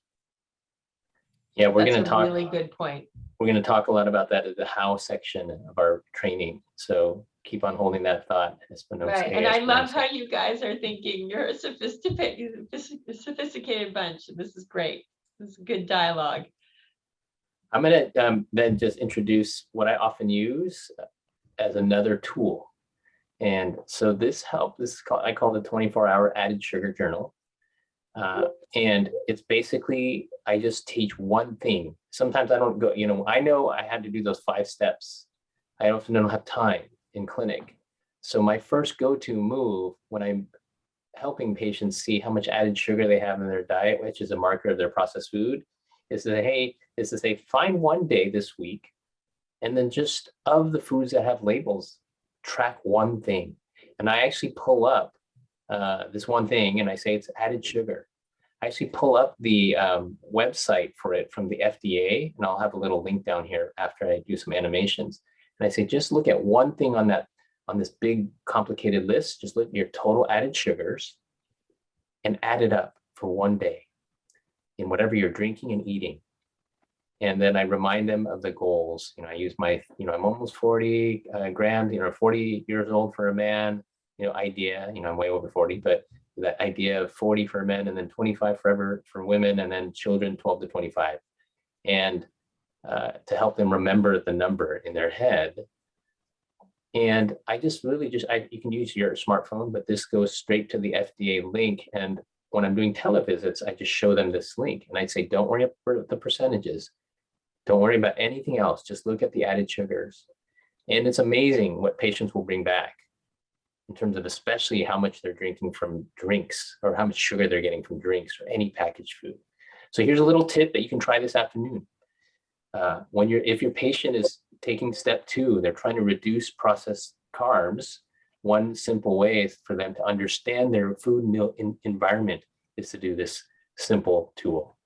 Yeah, we're going to That's a talk. really good point. We're going to talk a lot about that at the how section of our training. So keep on holding that thought. Right, and I love how you guys are thinking. You're a sophisticated bunch. This is great. This is good dialogue. I'm going to then just introduce what I often use as another tool. And so this is called, I call it the 24-hour added sugar journal. And it's basically, I just teach one thing. Sometimes I don't go, I know I had to do those 5 steps. I often don't have time in clinic. So my first go-to move when I'm helping patients see how much added sugar they have in their diet, which is a marker of their processed food, is to say, find one day this week, and then just of the foods that have labels, track one thing. And I actually pull up this one thing and I say it's added sugar. I actually pull up the website for it from the FDA, and I'll have a little link down here after I do some animations. And I say, just look at one thing on this big complicated list, just look at your total added sugars and add it up for one day in whatever you're drinking and eating. And then I remind them of the goals. I use my, I'm almost 40 grams, 40 years old for a man, idea, I'm way over 40, but that idea of 40 for men and then 25 forever for women, and then children 12 to 25. And to help them remember the number in their head. And I just really you can use your smartphone, but this goes straight to the FDA link. And when I'm doing televisits, I just show them this link and I say, don't worry about the percentages. Don't worry about anything else. Just look at the added sugars. And it's amazing what patients will bring back in terms of especially how much they're drinking from drinks or how much sugar they're getting from drinks or any packaged food. So here's a little tip that you can try this afternoon. If your patient is taking step 2, they're trying to reduce processed carbs, one simple way is for them to understand their food and meal environment is to do this simple tool.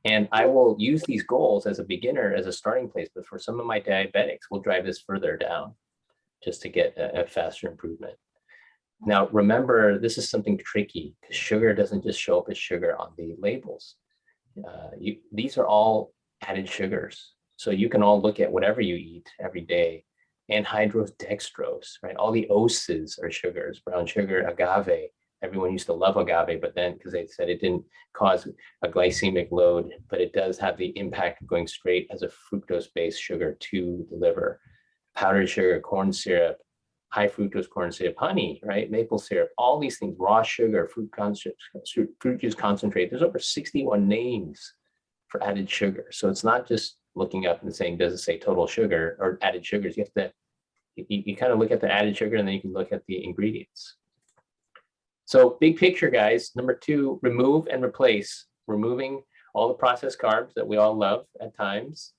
And I will use these goals as a beginner, as a starting place, but for some of my diabetics, we'll drive this further down just to get a faster improvement. Now, remember, this is something tricky because sugar doesn't just show up as sugar on the labels. These are all added sugars. So you can all look at whatever you eat every day. Anhydrous dextrose, right? All the oses are sugars, brown sugar, agave. Everyone used to love agave, but then because they said it didn't cause a glycemic load, but it does have the impact of going straight as a fructose-based sugar to the liver. Powdered sugar, corn syrup, high fructose corn syrup, honey, right? Maple syrup, all these things, raw sugar, fruit juice concentrate. There's over 61 names for added sugar. So it's not just looking up and saying, does it say total sugar or added sugars? You have to, you kind of look at the added sugar and then you can look at the ingredients. So big picture, guys. Number 2, remove and replace. Removing all the processed carbs that we all love at times.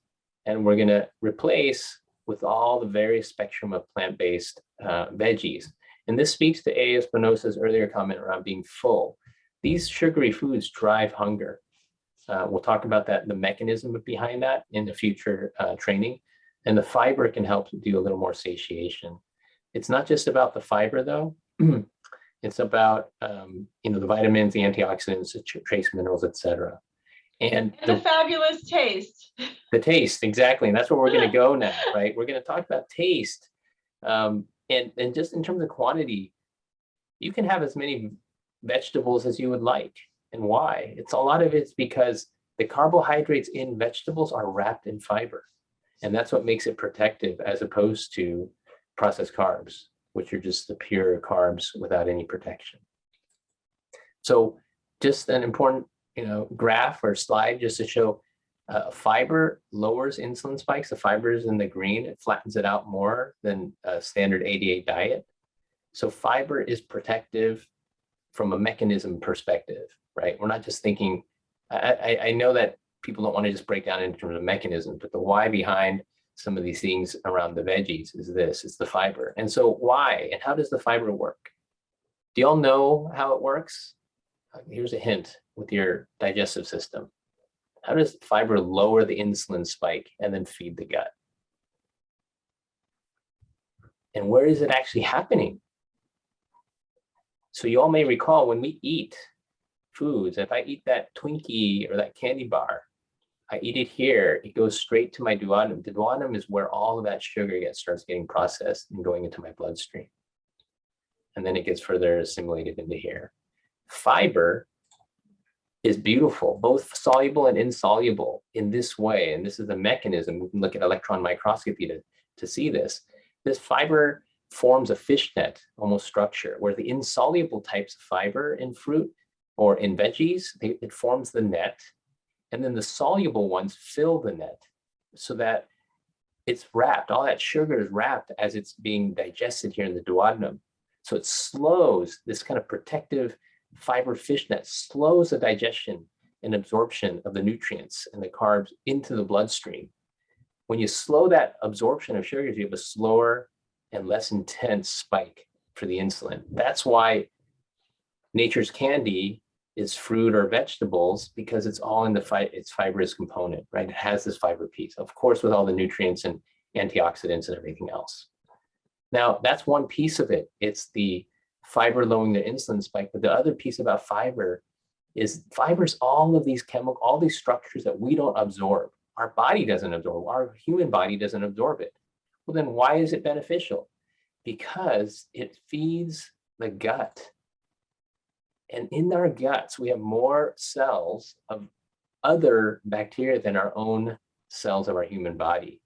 And we're going to replace with all the various spectrum of plant-based veggies. And this speaks to A. Espinosa's earlier comment around being full. These sugary foods drive hunger. We'll talk about that, the mechanism behind that in the future training. And the fiber can help to do a little more satiation. It's not just about the fiber though. It's about the vitamins, the antioxidants, the trace minerals, etc. And the fabulous taste. The taste, exactly. And that's where we're going to go now, right? We're going to talk about taste. And just in terms of quantity, you can have as many vegetables as you would like. And why? A lot of it's because the carbohydrates in vegetables are wrapped in fiber. And that's what makes it protective as opposed to processed carbs, which are just the pure carbs without any protection. So just an important graph or slide just to show fiber lowers insulin spikes. The fiber is in the green. It flattens it out more than a standard 88 diet. So fiber is protective from a mechanism perspective, right? We're not just thinking, I know that people don't want to just break down in terms of mechanism, but the why behind some of these things around the veggies is this, it's the fiber. And so why, and how does the fiber work? Do y'all know how it works? Here's a hint with your digestive system. How does fiber lower the insulin spike and then feed the gut? And where is it actually happening? So you all may recall when we eat foods, if I eat that Twinkie or that candy bar, I eat it here, it goes straight to my duodenum. The duodenum is where all of that sugar starts getting processed and going into my bloodstream. And then it gets further assimilated into here. Fiber is beautiful, both soluble and insoluble in this way. And this is a mechanism. We can look at electron microscopy to see this. This fiber forms a fishnet almost structure where the insoluble types of fiber in fruit or in veggies, it forms the net. And then the soluble ones fill the net so that it's wrapped. All that sugar is wrapped as it's being digested here in the duodenum. So it slows this kind of protective fiber fishnet, slows the digestion and absorption of the nutrients and the carbs into the bloodstream. When you slow that absorption of sugars, you have a slower and less intense spike for the insulin. That's why nature's candy is fruit or vegetables, because it's all in its fibrous component, right? It has this fiber piece, of course, with all the nutrients and antioxidants and everything else. Now, that's one piece of it. It's the fiber lowering the insulin spike, but the other piece about fiber is fiber's all of these all these structures that we don't absorb. Our body doesn't absorb, our human body doesn't absorb it. Well, then why is it beneficial? because it feeds the gut. And in our guts, we have more cells of other bacteria than our own cells of our human body.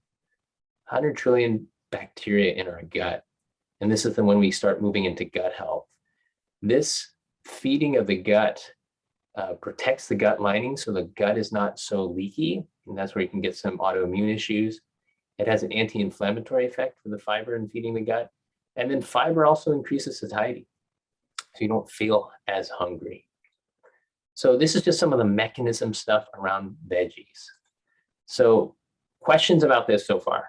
100 trillion bacteria in our gut. And this is when we start moving into gut health. This feeding of the gut protects the gut lining so the gut is not so leaky. And that's where you can get some autoimmune issues. It has an anti-inflammatory effect for the fiber in feeding the gut. And then fiber also increases satiety, so you don't feel as hungry. So this is just some of the mechanism stuff around veggies. So questions about this so far?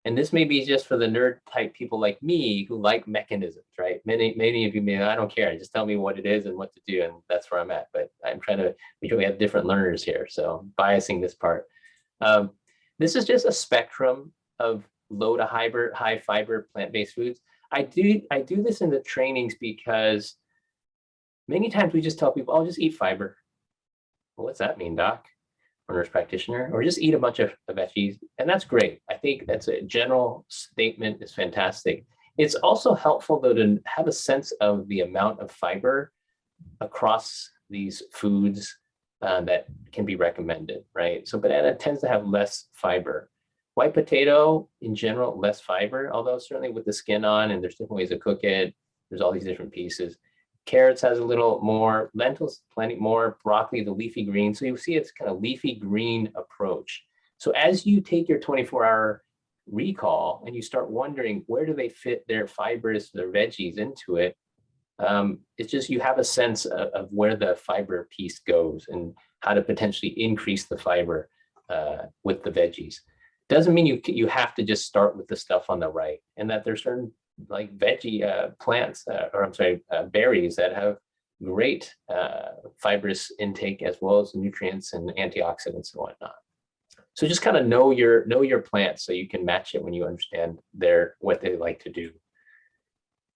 And this may be just for the nerd type people like me who like mechanisms, right? Many of you may, I don't care, just tell me what it is and what to do, and that's where I'm at. But I'm trying to, we have different learners here, so biasing this part. This is just a spectrum of low to high fiber plant-based foods. I do this in the trainings because many times we just tell people, oh, just eat fiber. Well, what's that mean, doc? Or nurse practitioner, or just eat a bunch of veggies. And that's great. I think that's a general statement, is fantastic. It's also helpful though to have a sense of the amount of fiber across these foods that can be recommended, right? So banana tends to have less fiber. White potato, in general, less fiber, although certainly with the skin on, and there's different ways to cook it. There's all these different pieces. Carrots has a little more, lentils plenty more, broccoli, the leafy green. So you see it's kind of leafy green approach. So as you take your 24-hour recall and you start wondering where do they fit their fibers, their veggies into it, it's just you have a sense of where the fiber piece goes and how to potentially increase the fiber with the veggies. Doesn't mean you have to just start with the stuff on the right, and that there's certain like veggie plants, berries that have great fibrous intake as well as nutrients and antioxidants and whatnot. So just kind of know your plants so you can match it when you understand what they like to do.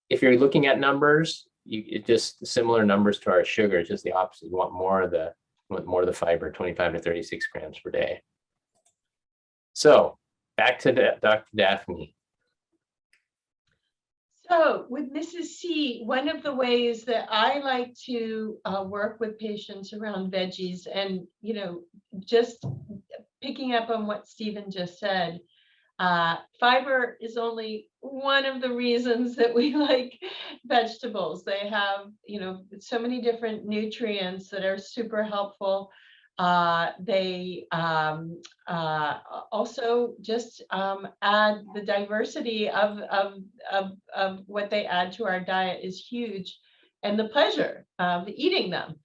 If you're looking at numbers, it just similar numbers to our sugar, it's just the opposite. You want more of the fiber, 25 to 36 grams per day. So back to Dr. Daphne. So with Mrs. C, one of the ways that I like to work with patients around veggies, and just picking up on what Stephen just said, fiber is only one of the reasons that we like vegetables. They have so many different nutrients that are super helpful. They also just add the diversity of what they add to our diet is huge, and the pleasure of eating them.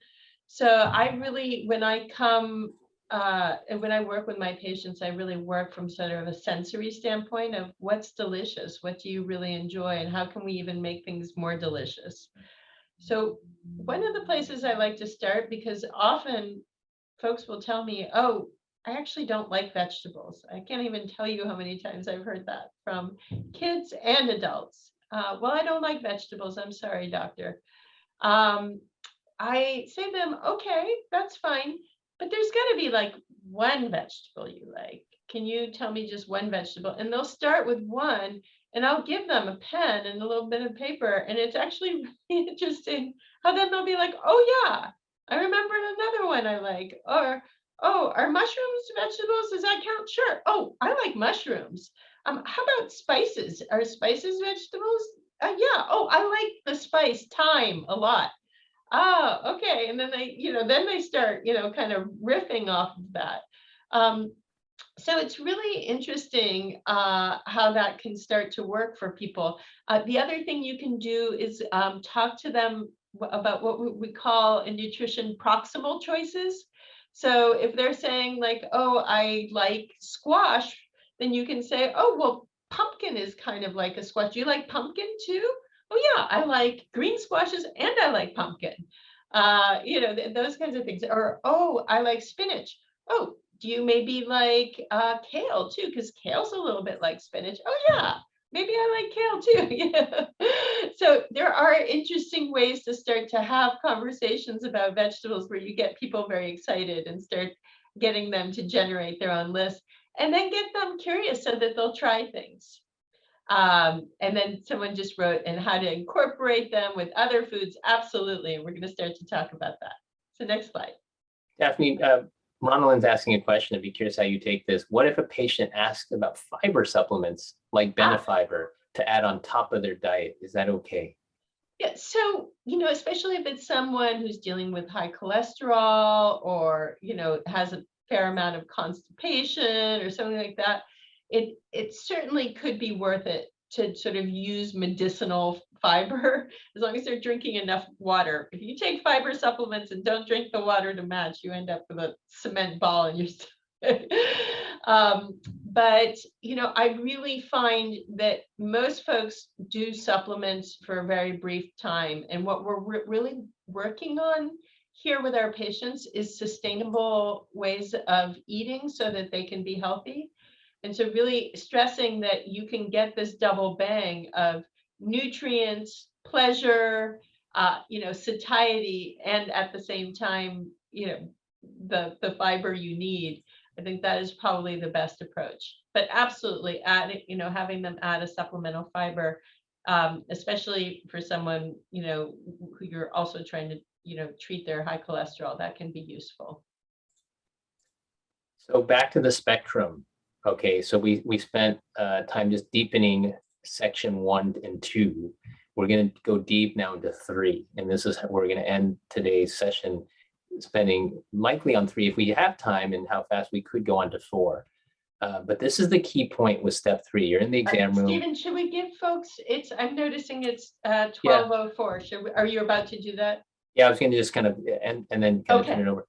So I really, when I come and when I work with my patients, I really work from sort of a sensory standpoint of what's delicious, what do you really enjoy, and how can we even make things more delicious. So one of the places I like to start, because often folks will tell me, oh, I actually don't like vegetables. I can't even tell you how many times I've heard that from kids and adults. Well, I don't like vegetables. I'm sorry, doctor. I say to them, okay, that's fine. But there's got to be like one vegetable you like. Can you tell me just one vegetable? And they'll start with one, and I'll give them a pen and a little bit of paper. And it's actually really interesting how then they'll be like, oh yeah, I remember another one I like. Or, oh, are mushrooms vegetables? Does that count? Sure. Oh, I like mushrooms. How about spices? Are spices vegetables? Yeah. Oh, I like the spice thyme a lot. Oh, okay. And then they start, kind of riffing off of that. So it's really interesting how that can start to work for people. The other thing you can do is talk to them about what we call in nutrition proximal choices. So if they're saying like, oh, I like squash, then you can say, oh, well, pumpkin is kind of like a squash. Do you like pumpkin too? Oh yeah, I like green squashes and I like pumpkin. Those kinds of things. Or, oh, I like spinach. Oh, do you maybe like kale too? Because kale's a little bit like spinach. Oh yeah, maybe I like kale too. Yeah. So there are interesting ways to start to have conversations about vegetables where you get people very excited and start getting them to generate their own list, and then get them curious so that they'll try things. And then someone just wrote, and how to incorporate them with other foods. Absolutely. And we're going to start to talk about that. So next slide. Daphne, Ronald's asking a question. I'd be curious how you take this. What if a patient asks about fiber supplements like Benefiber to add on top of their diet? Is that okay? Yeah, so, especially if it's someone who's dealing with high cholesterol or, has a fair amount of constipation or something like that, it certainly could be worth it to sort of use medicinal fiber as long as they're drinking enough water. If you take fiber supplements and don't drink the water to match, you end up with a cement ball in your stomach. But I really find that most folks do supplements for a very brief time. And what we're really working on here with our patients is sustainable ways of eating so that they can be healthy. And so really stressing that you can get this double bang of nutrients, pleasure, satiety, and at the same time, the fiber you need. I think that is probably the best approach. But absolutely, having them add a supplemental fiber, especially for someone, who you're also trying to, treat their high cholesterol, that can be useful. So back to the spectrum. Okay, so we spent time just deepening section 1 and 2. We're going to go deep now into 3, and this is how we're going to end today's session, spending likely on 3 if we have time, and how fast we could go on to 4. But this is the key point with step 3. You're in the exam room. Stephen, should we give folks? I'm noticing it's 12:04. Are you about to do that? Yeah, I was going to just kind of and then kind of turn it over.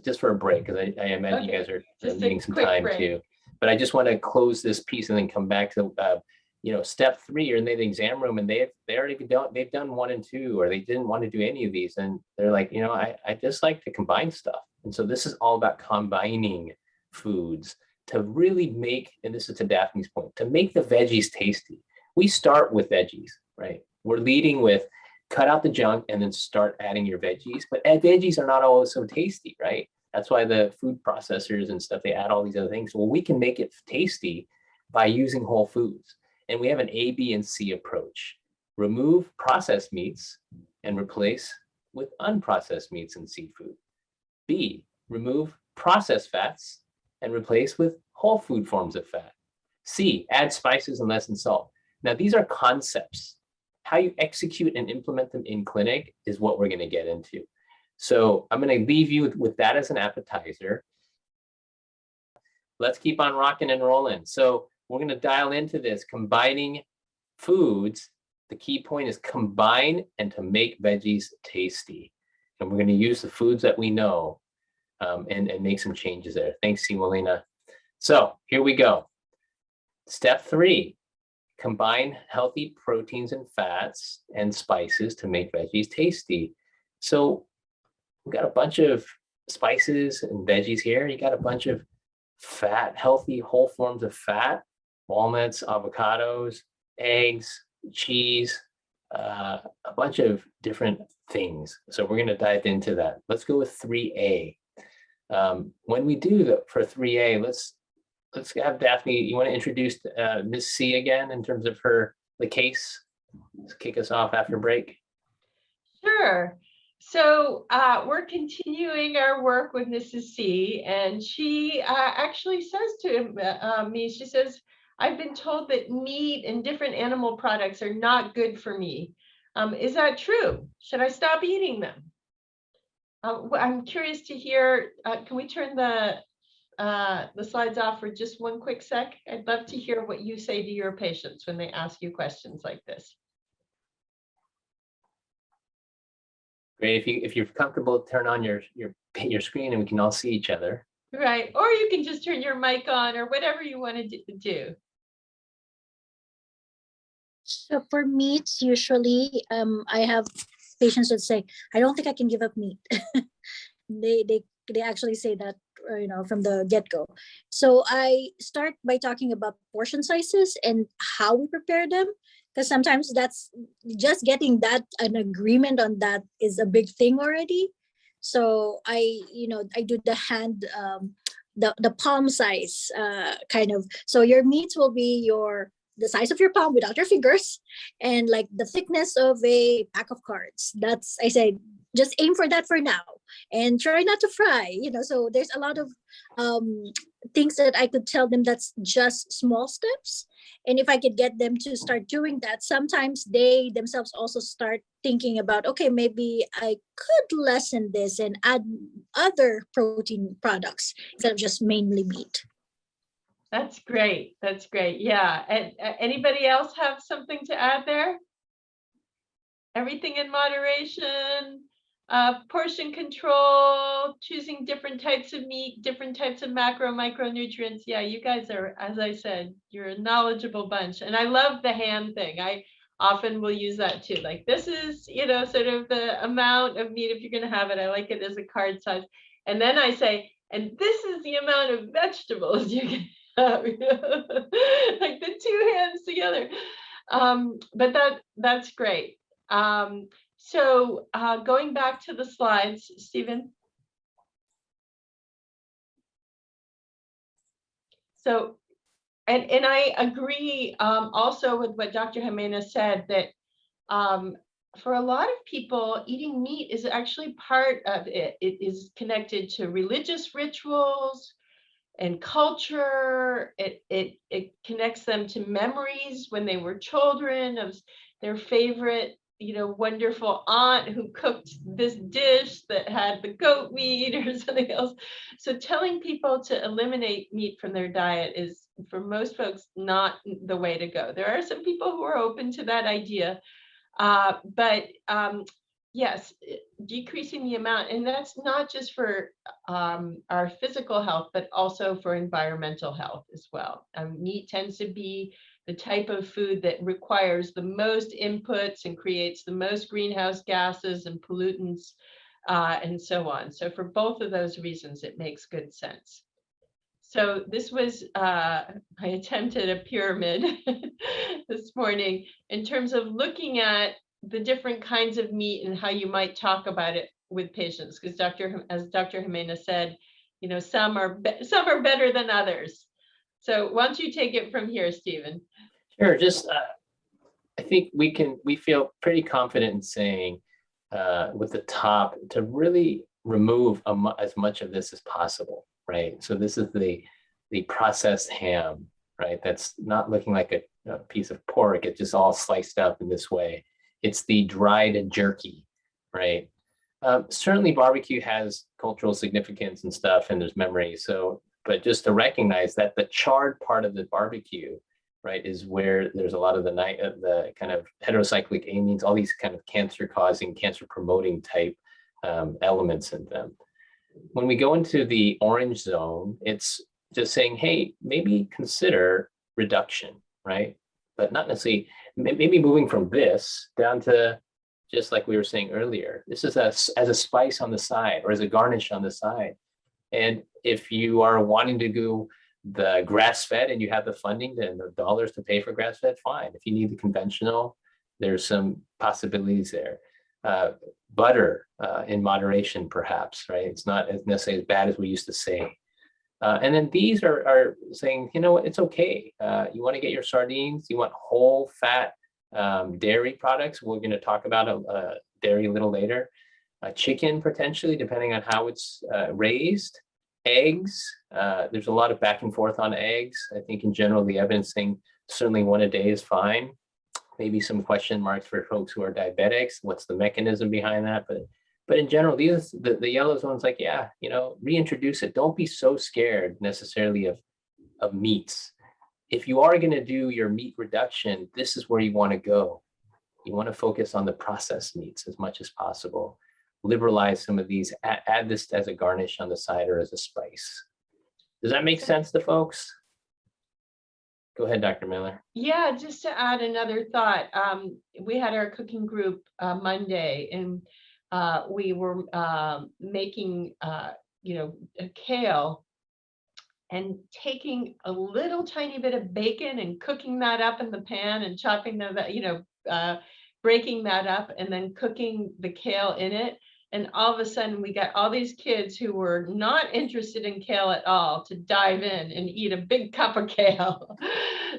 Just for a break, because I imagine you guys are needing some time too. But I just want to close this piece and then come back to step 3. You're in the exam room and they've done 1 and 2, or they didn't want to do any of these, and they're like, I just like to combine stuff. And so this is all about combining foods to really make, and this is to Daphne's point, to make the veggies tasty. We start with veggies, right? We're leading with cut out the junk and then start adding your veggies. But veggies are not always so tasty, right? That's why the food processors and stuff, they add all these other things. Well, we can make it tasty by using whole foods. And we have an A, B, and C approach. Remove processed meats and replace with unprocessed meats and seafood. B, remove processed fats and replace with whole food forms of fat. C, add spices and lessen salt. Now, these are concepts. How you execute and implement them in clinic is what we're going to get into. So I'm going to leave you with that as an appetizer. Let's keep on rocking and rolling. So we're going to dial into this, combining foods. The key point is combine and to make veggies tasty. And we're going to use the foods that we know and make some changes there. Thanks, Simolina. So here we go. Step 3. Combine healthy proteins and fats and spices to make veggies tasty. So we've got a bunch of spices and veggies here. You got a bunch of fat, healthy whole forms of fat, walnuts, avocados, eggs, cheese, a bunch of different things. So we're going to dive into that. Let's go with 3A. When we do for 3A, let's have Daphne, you want to introduce Ms. C again in terms of the case? Let's kick us off after break. Sure. So we're continuing our work with Mrs. C, and she actually says to me, she says, I've been told that meat and different animal products are not good for me. Is that true? Should I stop eating them? I'm curious to hear, can we turn the slides off for just one quick sec? I'd love to hear what you say to your patients when they ask you questions like this. Great. If you're comfortable, turn on your screen and we can all see each other. Right. Or you can just turn your mic on or whatever you want to do. So for meats, usually I have patients that say, I don't think I can give up meat. They actually say that, from the get-go. So I start by talking about portion sizes and how we prepare them, because sometimes that's just getting that an agreement on that is a big thing already. So I do the hand, the palm size kind of. So your meats will be your the size of your palm without your fingers, and like the thickness of a pack of cards. That's, I say, just aim for that for now, and try not to fry. So there's a lot of things that I could tell them that's just small steps. And if I could get them to start doing that, sometimes they themselves also start thinking about, okay, maybe I could lessen this and add other protein products instead of just mainly meat. That's great. That's great. Yeah. And anybody else have something to add there? Everything in moderation, portion control, choosing different types of meat, different types of micronutrients. Yeah, you guys are, as I said, you're a knowledgeable bunch. And I love the hand thing. I often will use that too. Like, this is, sort of the amount of meat if you're going to have it. I like it as a card size. And then I say, and this is the amount of vegetables you can have, like the two hands together. But that's great. So going back to the slides, Stephen. So, and I agree also with what Dr. Jimena said, that for a lot of people, eating meat is actually part of it. It is connected to religious rituals and culture. It connects them to memories when they were children of their favorite, wonderful aunt who cooked this dish that had the goat meat or something else. So telling people to eliminate meat from their diet is, for most folks, not the way to go. There are some people who are open to that idea, but yes, decreasing the amount, and that's not just for our physical health, but also for environmental health as well. Meat tends to be the type of food that requires the most inputs and creates the most greenhouse gases and pollutants and so on. So for both of those reasons, it makes good sense. So this was my attempt at a pyramid this morning in terms of looking at the different kinds of meat and how you might talk about it with patients. Because as Dr. Jimena said, some are better than others. So why don't you take it from here, Stephen? Sure. Just, I think we feel pretty confident in saying with the top to really remove as much of this as possible, right? So this is the processed ham, right? That's not looking like a piece of pork. It's just all sliced up in this way. It's the dried jerky, right? Certainly barbecue has cultural significance and stuff, and there's memory. So, but just to recognize that the charred part of the barbecue, right, is where there's a lot of the kind of heterocyclic amines, all these kind of cancer-causing, cancer-promoting type elements in them. When we go into the orange zone, it's just saying, hey, maybe consider reduction, right? But not necessarily, maybe moving from this down to, just like we were saying earlier, this is as a spice on the side or as a garnish on the side. And if you are wanting to go the grass-fed and you have the funding and the dollars to pay for grass-fed, fine. If you need the conventional, there's some possibilities there. Butter in moderation, perhaps, right? It's not necessarily as bad as we used to say. And then these are saying, you know what, it's okay. You want to get your sardines, you want whole fat dairy products. We're going to talk about dairy a little later. Chicken, potentially, depending on how it's raised. Eggs, there's a lot of back and forth on eggs. I think in general, the evidence saying certainly one a day is fine. Maybe some question marks for folks who are diabetics. What's the mechanism behind that? But in general, these the yellow zone's like, yeah, reintroduce it. Don't be so scared necessarily of meats. If you are going to do your meat reduction, this is where you want to go. You want to focus on the processed meats as much as possible. Liberalize some of these, add this as a garnish on the side or as a spice. Does that make sense to folks? Go ahead, Dr. Miller. Yeah, just to add another thought. We had our cooking group Monday, and we were making, a kale and taking a little tiny bit of bacon and cooking that up in the pan and chopping that, breaking that up and then cooking the kale in it. And all of a sudden we got all these kids who were not interested in kale at all to dive in and eat a big cup of kale.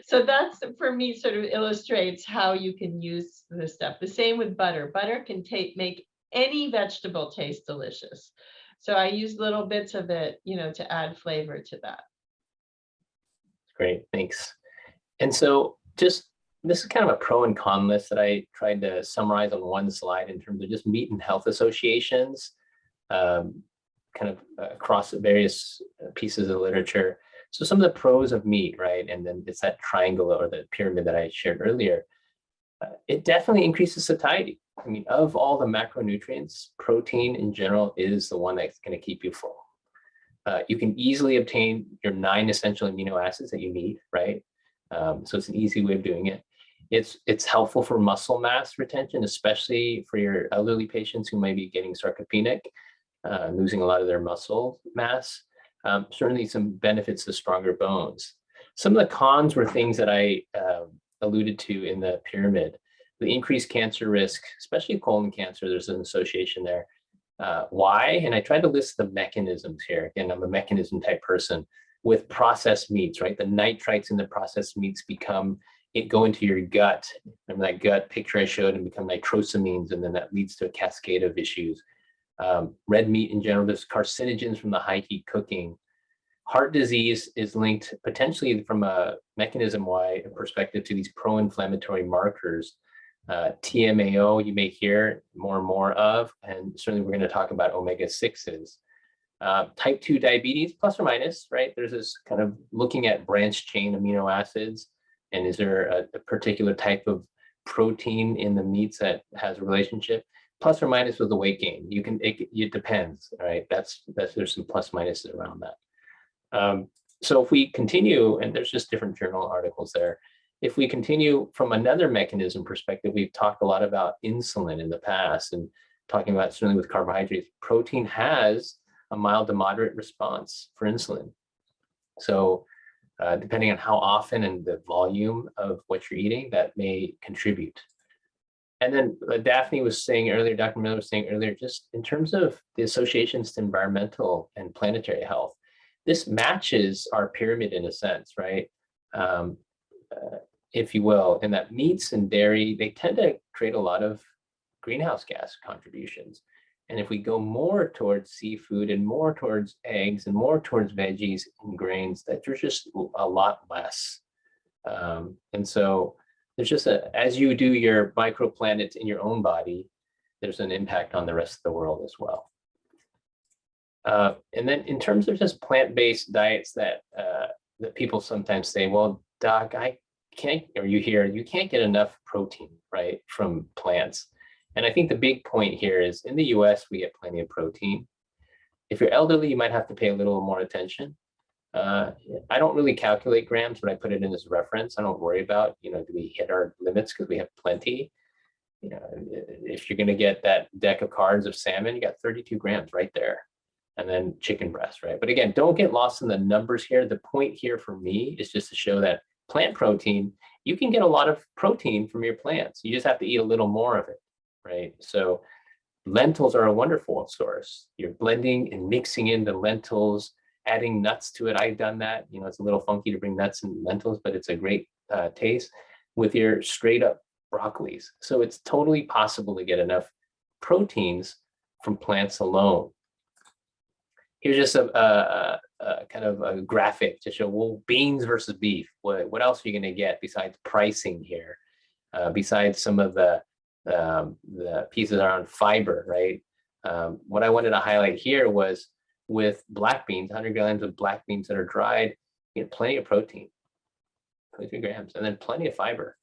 So that's, for me, sort of illustrates how you can use this stuff. The same with butter. Butter can make any vegetable taste delicious. So I use little bits of it, to add flavor to that. Great, thanks. And so this is kind of a pro and con list that I tried to summarize on one slide in terms of just meat and health associations, kind of across the various pieces of literature. So some of the pros of meat, right? And then it's that triangle or the pyramid that I shared earlier. It definitely increases satiety. I mean, of all the macronutrients, protein in general is the one that's going to keep you full. You can easily obtain your 9 essential amino acids that you need, right? So it's an easy way of doing it. It's helpful for muscle mass retention, especially for your elderly patients who may be getting sarcopenic, losing a lot of their muscle mass. Certainly some benefits to stronger bones. Some of the cons were things that I alluded to in the pyramid. The increased cancer risk, especially colon cancer, there's an association there. Why? And I tried to list the mechanisms here. Again, I'm a mechanism type person. With processed meats, right? The nitrites in the processed meats go into your gut. Remember that gut picture I showed, and become nitrosamines, and then that leads to a cascade of issues. Red meat in general, there's carcinogens from the high heat cooking. Heart disease is linked potentially from a mechanism-wide perspective to these pro-inflammatory markers. TMAO, you may hear more and more of, and certainly we're going to talk about omega-6s. Type 2 diabetes, plus or minus, right? There's this kind of looking at branched chain amino acids, and is there a particular type of protein in the meats that has a relationship? Plus or minus with the weight gain. It depends, right? There's some plus minuses around that. So if we continue, and there's just different journal articles there. If we continue from another mechanism perspective, we've talked a lot about insulin in the past, and talking about certainly with carbohydrates, protein has a mild to moderate response for insulin. So depending on how often and the volume of what you're eating, that may contribute. And then Daphne was saying earlier, Dr. Miller was saying earlier, just in terms of the associations to environmental and planetary health, this matches our pyramid in a sense, right? If you will, in that meats and dairy, they tend to create a lot of greenhouse gas contributions. And if we go more towards seafood and more towards eggs and more towards veggies and grains, that there's just a lot less. And so there's just as you do your microplanets in your own body, there's an impact on the rest of the world as well. And then in terms of just plant-based diets that people sometimes say, well, Doc, I can't, or you can't get enough protein, right, from plants. And I think the big point here is in the US, we get plenty of protein. If you're elderly, you might have to pay a little more attention. I don't really calculate grams, but I put it in as reference. I don't worry about, do we hit our limits because we have plenty? If you're going to get that deck of cards of salmon, you got 32 grams right there. And then chicken breast, right? But again, don't get lost in the numbers here. The point here for me is just to show that plant protein, you can get a lot of protein from your plants. You just have to eat a little more of it, right? So lentils are a wonderful source. You're blending and mixing in the lentils, adding nuts to it. I've done that. It's a little funky to bring nuts and lentils, but it's a great taste with your straight up broccolis. So it's totally possible to get enough proteins from plants alone. Here's just a kind of a graphic to show, well, beans versus beef. What else are you going to get besides pricing here? Besides some of the pieces around fiber, right? What I wanted to highlight here was with black beans, 100 grams of black beans that are dried, you get plenty of protein, 23 grams, and then plenty of fiber.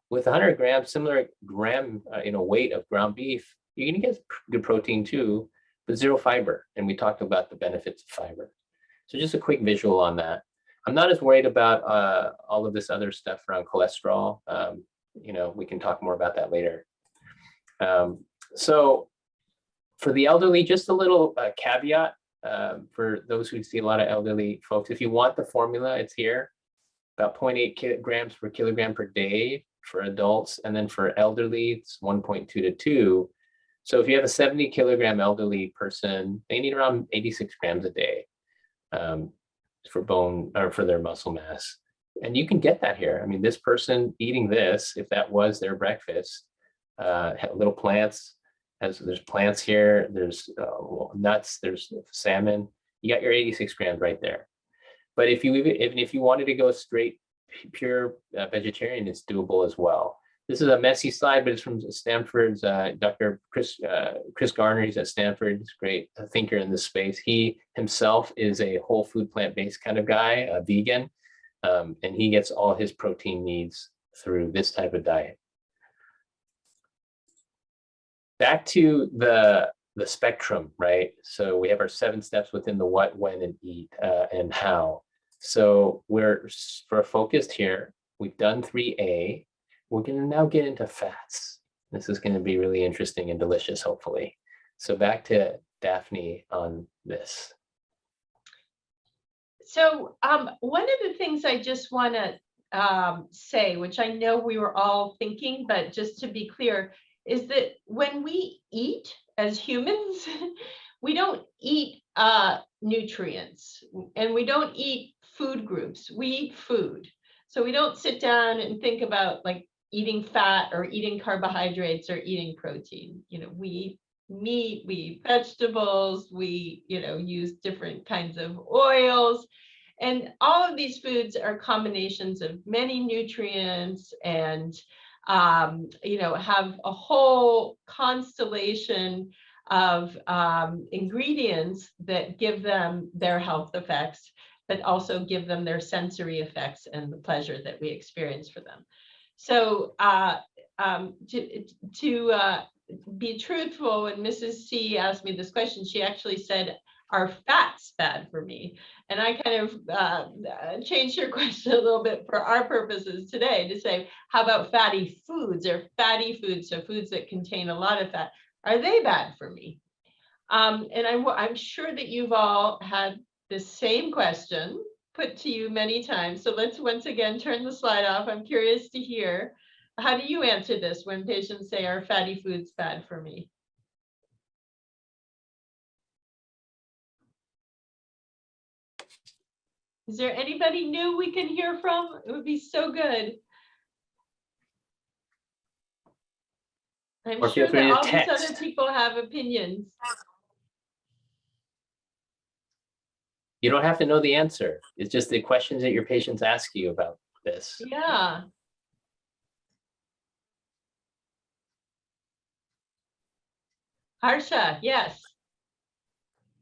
With 100 grams, similar gram, weight of ground beef, you're going to get good protein too, but zero fiber. And we talked about the benefits of fiber. So just a quick visual on that. I'm not as worried about all of this other stuff around cholesterol. We can talk more about that later. So for the elderly, just a little caveat for those who see a lot of elderly folks. If you want the formula, it's here. About 0.8 grams per kilogram per day for adults. And then for elderly, it's 1.2 to 2. So if you have a 70-kilogram elderly person, they need around 86 grams a day for bone or for their muscle mass. And you can get that here. I mean, this person eating this, if that was their breakfast, little plants, there's plants here, there's nuts, there's salmon. You got your 86 grams right there. But if you wanted to go straight pure vegetarian, it's doable as well. This is a messy slide, but it's from Stanford's Dr. Chris Garner. He's at Stanford. He's a great thinker in this space. He himself is a whole food, plant-based kind of guy, a vegan, and he gets all his protein needs through this type of diet. Back to the spectrum, right? So we have our 7 steps within the what, when, and eat, and how. So we're focused here. We've done 3A. We're going to now get into fats. This is going to be really interesting and delicious, hopefully. So back to Daphne on this. So one of the things I just want to say, which I know we were all thinking, but just to be clear, is that when we eat as humans, we don't eat nutrients and we don't eat food groups, we eat food. So we don't sit down and think about like eating fat or eating carbohydrates or eating protein. You know, we eat meat, we eat vegetables, we, you know, use different kinds of oils. And all of these foods are combinations of many nutrients and, you know, have a whole constellation of ingredients that give them their health effects, but also give them their sensory effects and the pleasure that we experience for them. So to be truthful, when Mrs. C asked me this question, she actually said, "Are fats bad for me?" And I kind of changed her question a little bit for our purposes today to say, how about fatty foods or fatty foods, so foods that contain a lot of fat, are they bad for me? And I'm sure that you've all had the same question put to you many times. So let's once again turn the slide off. I'm curious to hear, how do you answer this when patients say, "Are fatty foods bad for me?" Is there anybody new we can hear from? It would be so good. I'm Or sure feel free that to all these text. other people have opinions. You don't have to know the answer. It's just the questions that your patients ask you about this. Yeah. Harsha, yes.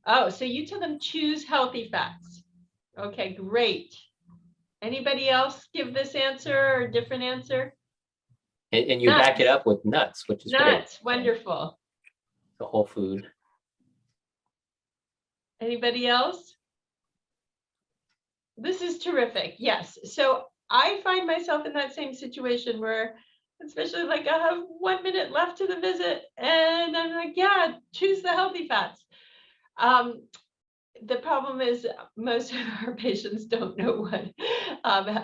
Oh, so you tell them choose healthy fats. Okay, great. Anybody else give this answer or a different answer? And you back it Nuts. up with nuts, which is Nuts, great. wonderful. The whole food. Anybody else? This is terrific. Yes. So I find myself in that same situation where, especially like I have 1 minute left to the visit and I'm like, yeah, choose the healthy fats. The problem is most of our patients don't know what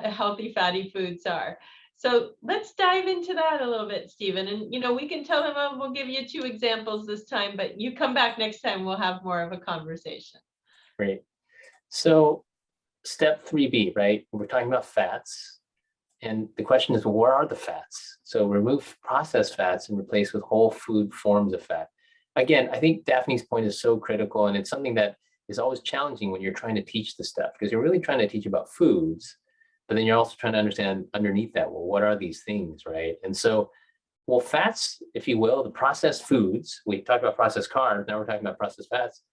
healthy fatty foods are. So let's dive into that a little bit, Stephen. And, you know, we can tell them, oh, we'll give you 2 examples this time, but you come back next time, we'll have more of a conversation. Great. So step 3B, right? We're talking about fats. And the question is, well, where are the fats? So remove processed fats and replace with whole food forms of fat. Again, I think Daphne's point is so critical, and it's something that is always challenging when you're trying to teach this stuff, because you're really trying to teach about foods, but then you're also trying to understand underneath that, well, what are these things, right? And so, well, fats, if you will, the processed foods, we talked about processed carbs, now we're talking about processed fats,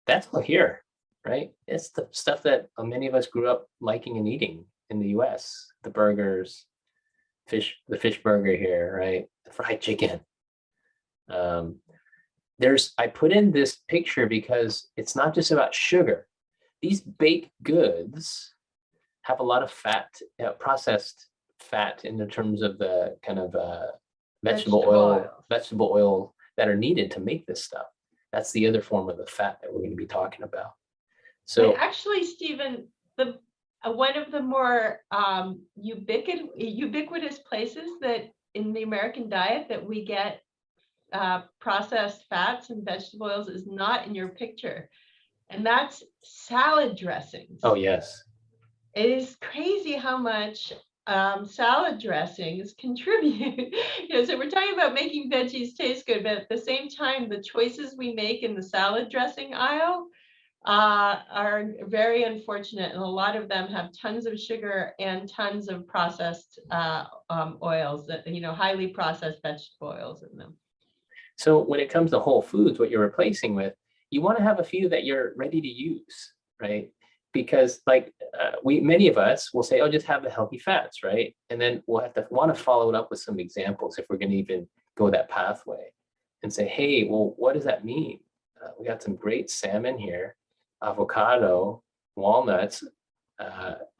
that's all here, right? It's the stuff that many of us grew up liking and eating in the US, the burgers, the fish burger here, right? The fried chicken. I put in this picture because it's not just about sugar. These baked goods have a lot of fat, processed fat in the terms of the kind of vegetable oil that are needed to make this stuff. That's the other form of the fat that we're going to be talking about. So but actually, Stephen, one of the more ubiquitous places that in the American diet that we get processed fats and vegetable oils is not in your picture, and that's salad dressings. Oh, yes. It is crazy how much salad dressings contribute. So we're talking about making veggies taste good, but at the same time, the choices we make in the salad dressing aisle are very unfortunate, and a lot of them have tons of sugar and tons of processed oils, that highly processed vegetable oils in them. So when it comes to whole foods, what you're replacing with, you want to have a few that you're ready to use, right? Because like many of us will say, oh, just have the healthy fats, right? And then we'll have to want to follow it up with some examples if we're going to even go that pathway and say, hey, well, what does that mean? We got some great salmon here, avocado, walnuts,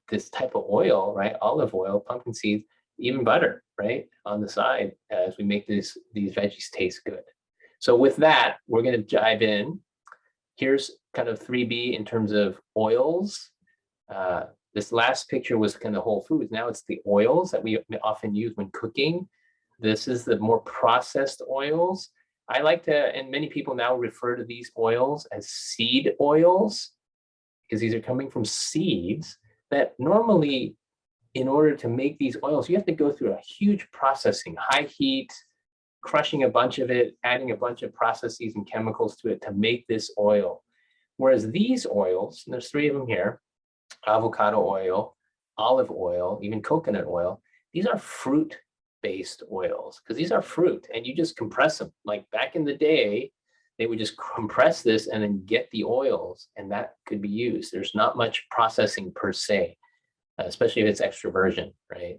this type of oil, right? Olive oil, pumpkin seeds, even butter, right? On the side as we make these veggies taste good. So with that, we're going to dive in. Here's kind of 3B in terms of oils. This last picture was kind of whole foods. Now it's the oils that we often use when cooking. This is the more processed oils. I like to, and many people now refer to these oils as seed oils, because these are coming from seeds that normally, in order to make these oils, you have to go through a huge processing, high heat, crushing a bunch of it, adding a bunch of processes and chemicals to it to make this oil. Whereas these oils, and there's 3 of them here, avocado oil, olive oil, even coconut oil, these are fruit-based oils, because these are fruit and you just compress them. Like back in the day, they would just compress this and then get the oils, and that could be used. There's not much processing per se, especially if it's extra virgin, right?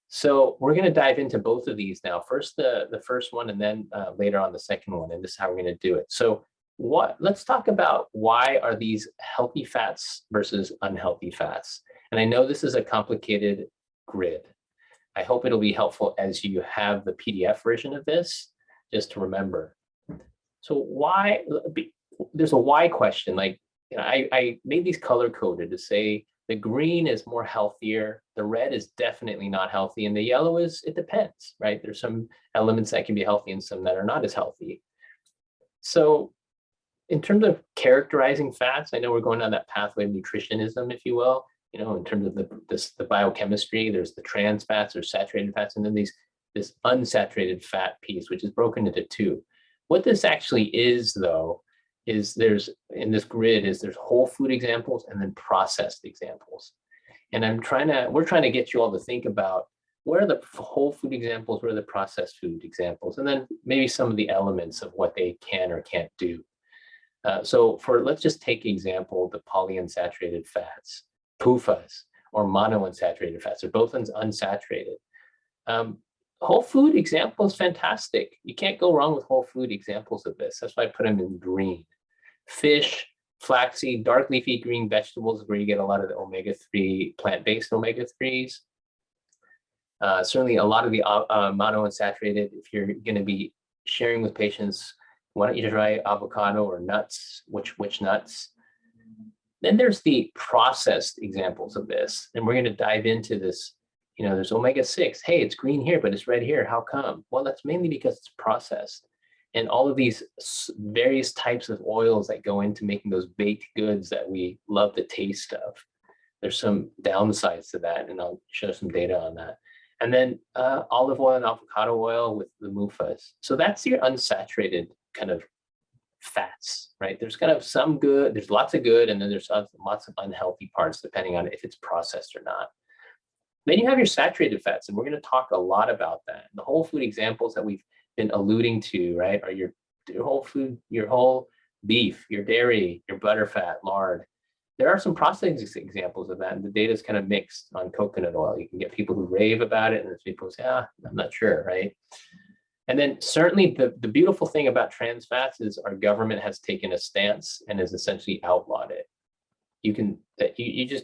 So we're going to dive into both of these now. First, the first one, and then later on the second one, and this is how we're going to do it. So let's talk about why are these healthy fats versus unhealthy fats? And I know this is a complicated grid. I hope it'll be helpful as you have the PDF version of this, just to remember. So why, there's a why question. Like, I made these color coded to say the green is more healthier, the red is definitely not healthy, and the yellow is, it depends, right? There's some elements that can be healthy and some that are not as healthy. So in terms of characterizing fats, I know we're going down that pathway of nutritionism, if you will, in terms of the biochemistry. There's the trans fats or saturated fats, and then this unsaturated fat piece, which is broken into 2. What this actually is, though, is there's whole food examples and then processed examples. And we're trying to get you all to think about what are the whole food examples, what are the processed food examples, and then maybe some of the elements of what they can or can't do. So let's just take example, the polyunsaturated fats, PUFAs, or monounsaturated fats. They're both unsaturated. Whole food example is fantastic. You can't go wrong with whole food examples of this. That's why I put them in green. Fish, flaxseed, dark leafy green vegetables, where you get a lot of the omega-3, plant-based omega-3s. Certainly a lot of the monounsaturated, if you're going to be sharing with patients, why don't you try avocado or nuts, which nuts? Then there's the processed examples of this, and we're going to dive into this. There's omega-6. Hey, it's green here, but it's red here. How come? Well, that's mainly because it's processed. And all of these various types of oils that go into making those baked goods that we love the taste of. There's some downsides to that, and I'll show some data on that. And then olive oil and avocado oil with the MUFAs. So that's your unsaturated kind of fats, right? There's kind of some good, there's lots of good, and then there's lots of unhealthy parts depending on if it's processed or not. Then you have your saturated fats, and we're going to talk a lot about that. The whole food examples that we've been alluding to, right, are your whole food, your whole beef, your dairy, your butterfat, lard. There are some processed examples of that, and the data is kind of mixed on coconut oil. You can get people who rave about it, and there's people who say, I'm not sure, right? And then certainly the beautiful thing about trans fats is our government has taken a stance and has essentially outlawed it.